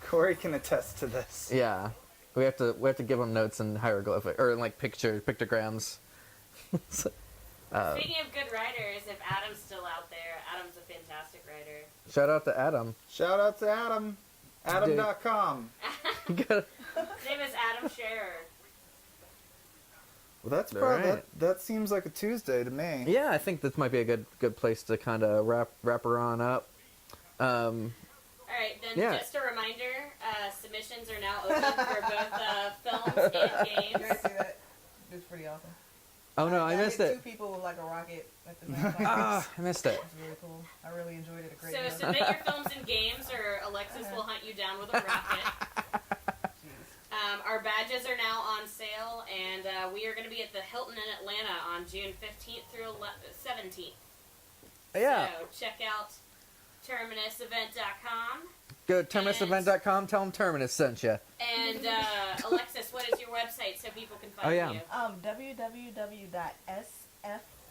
Corey can attest to this. Yeah. We have to give them notes in hieroglyphic, or like pictograms. Speaking of good writers, if Adam's still out there, Adam's a fantastic writer. Shout out to Adam. Shout out to Adam. Adam.com. You gotta- His name is Adam Scherer. Well, that's All probably right. that seems like a Tuesday to me. Yeah, I think this might be a good place to kind of wrap her on up. All right, then Yeah. just a reminder, submissions are now open for both films and You games. guys see that? It was pretty awesome. Oh no, I missed hit it. 2 people with like a rocket at the same time. Ah, I missed it. It was really cool. I really enjoyed it a great So deal. submit your films and games, or Alexis will hunt you down with a rocket. Jeez. Our badges are now on sale, and we are going to be at the Hilton in Atlanta on June 15th through 17th. Yeah. So check out TerminusEvent.com. Go to terminusevent.com. Tell them Terminus sent you. And Alexis, what is your website so people can find Oh, yeah. you?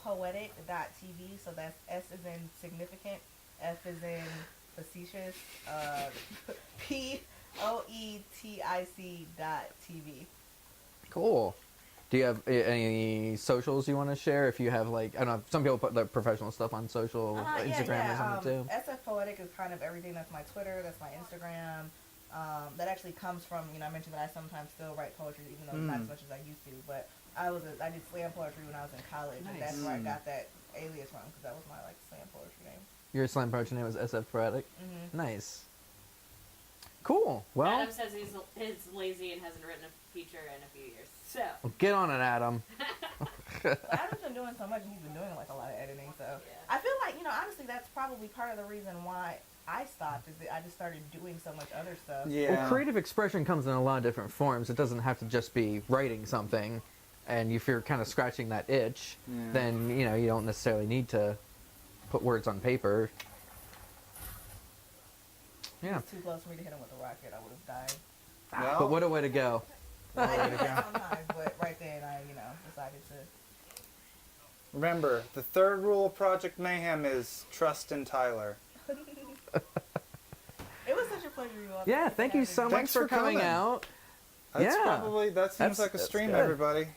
www.sfpoetic.tv. So that's S is in significant, F is in facetious, POETIC.tv. Cool. Do you have any socials you want to share? If you have like, I don't know, some people put their professional stuff on social, like Instagram or something too. SF Poetic is kind of everything. That's my Twitter. That's my Instagram. That actually comes from, you know, I mentioned that I sometimes still write poetry, even though not as much as I used to. But I did slam poetry when I was in college, and that's where I got that alias from, because that was my like slam poetry name. Your slam poetry name was SF Poetic. Mm-hmm. Nice. Cool. Well, Adam says he's lazy and hasn't written a feature in a few years. So get on it, Adam. Well, Adam's been doing so much, and he's been doing like a lot of editing. So I feel like, you know, honestly, that's probably part of the reason why I stopped, is that I just started doing so much other stuff. Yeah. Well, creative expression comes in a lot of different forms. It doesn't have to just be writing something. And if you're kind of scratching that itch, then, you know, you don't necessarily need to put words on paper. Yeah. It's too close for me to hit him with a rocket. I would have died. Well, But what a way to go. I do that sometimes, but right then I, you know, decided to. remember, the third rule of Project Mayhem is trust in Tyler. It was such a pleasure, you all. Yeah, thank you so much Thanks for for coming coming. out. That seems That's- like a that's stream, good. everybody.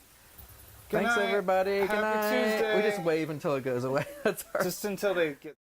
Good Thanks, night. everybody. Good Happy night. Tuesday. We just wave until it goes away. That's our Just until they get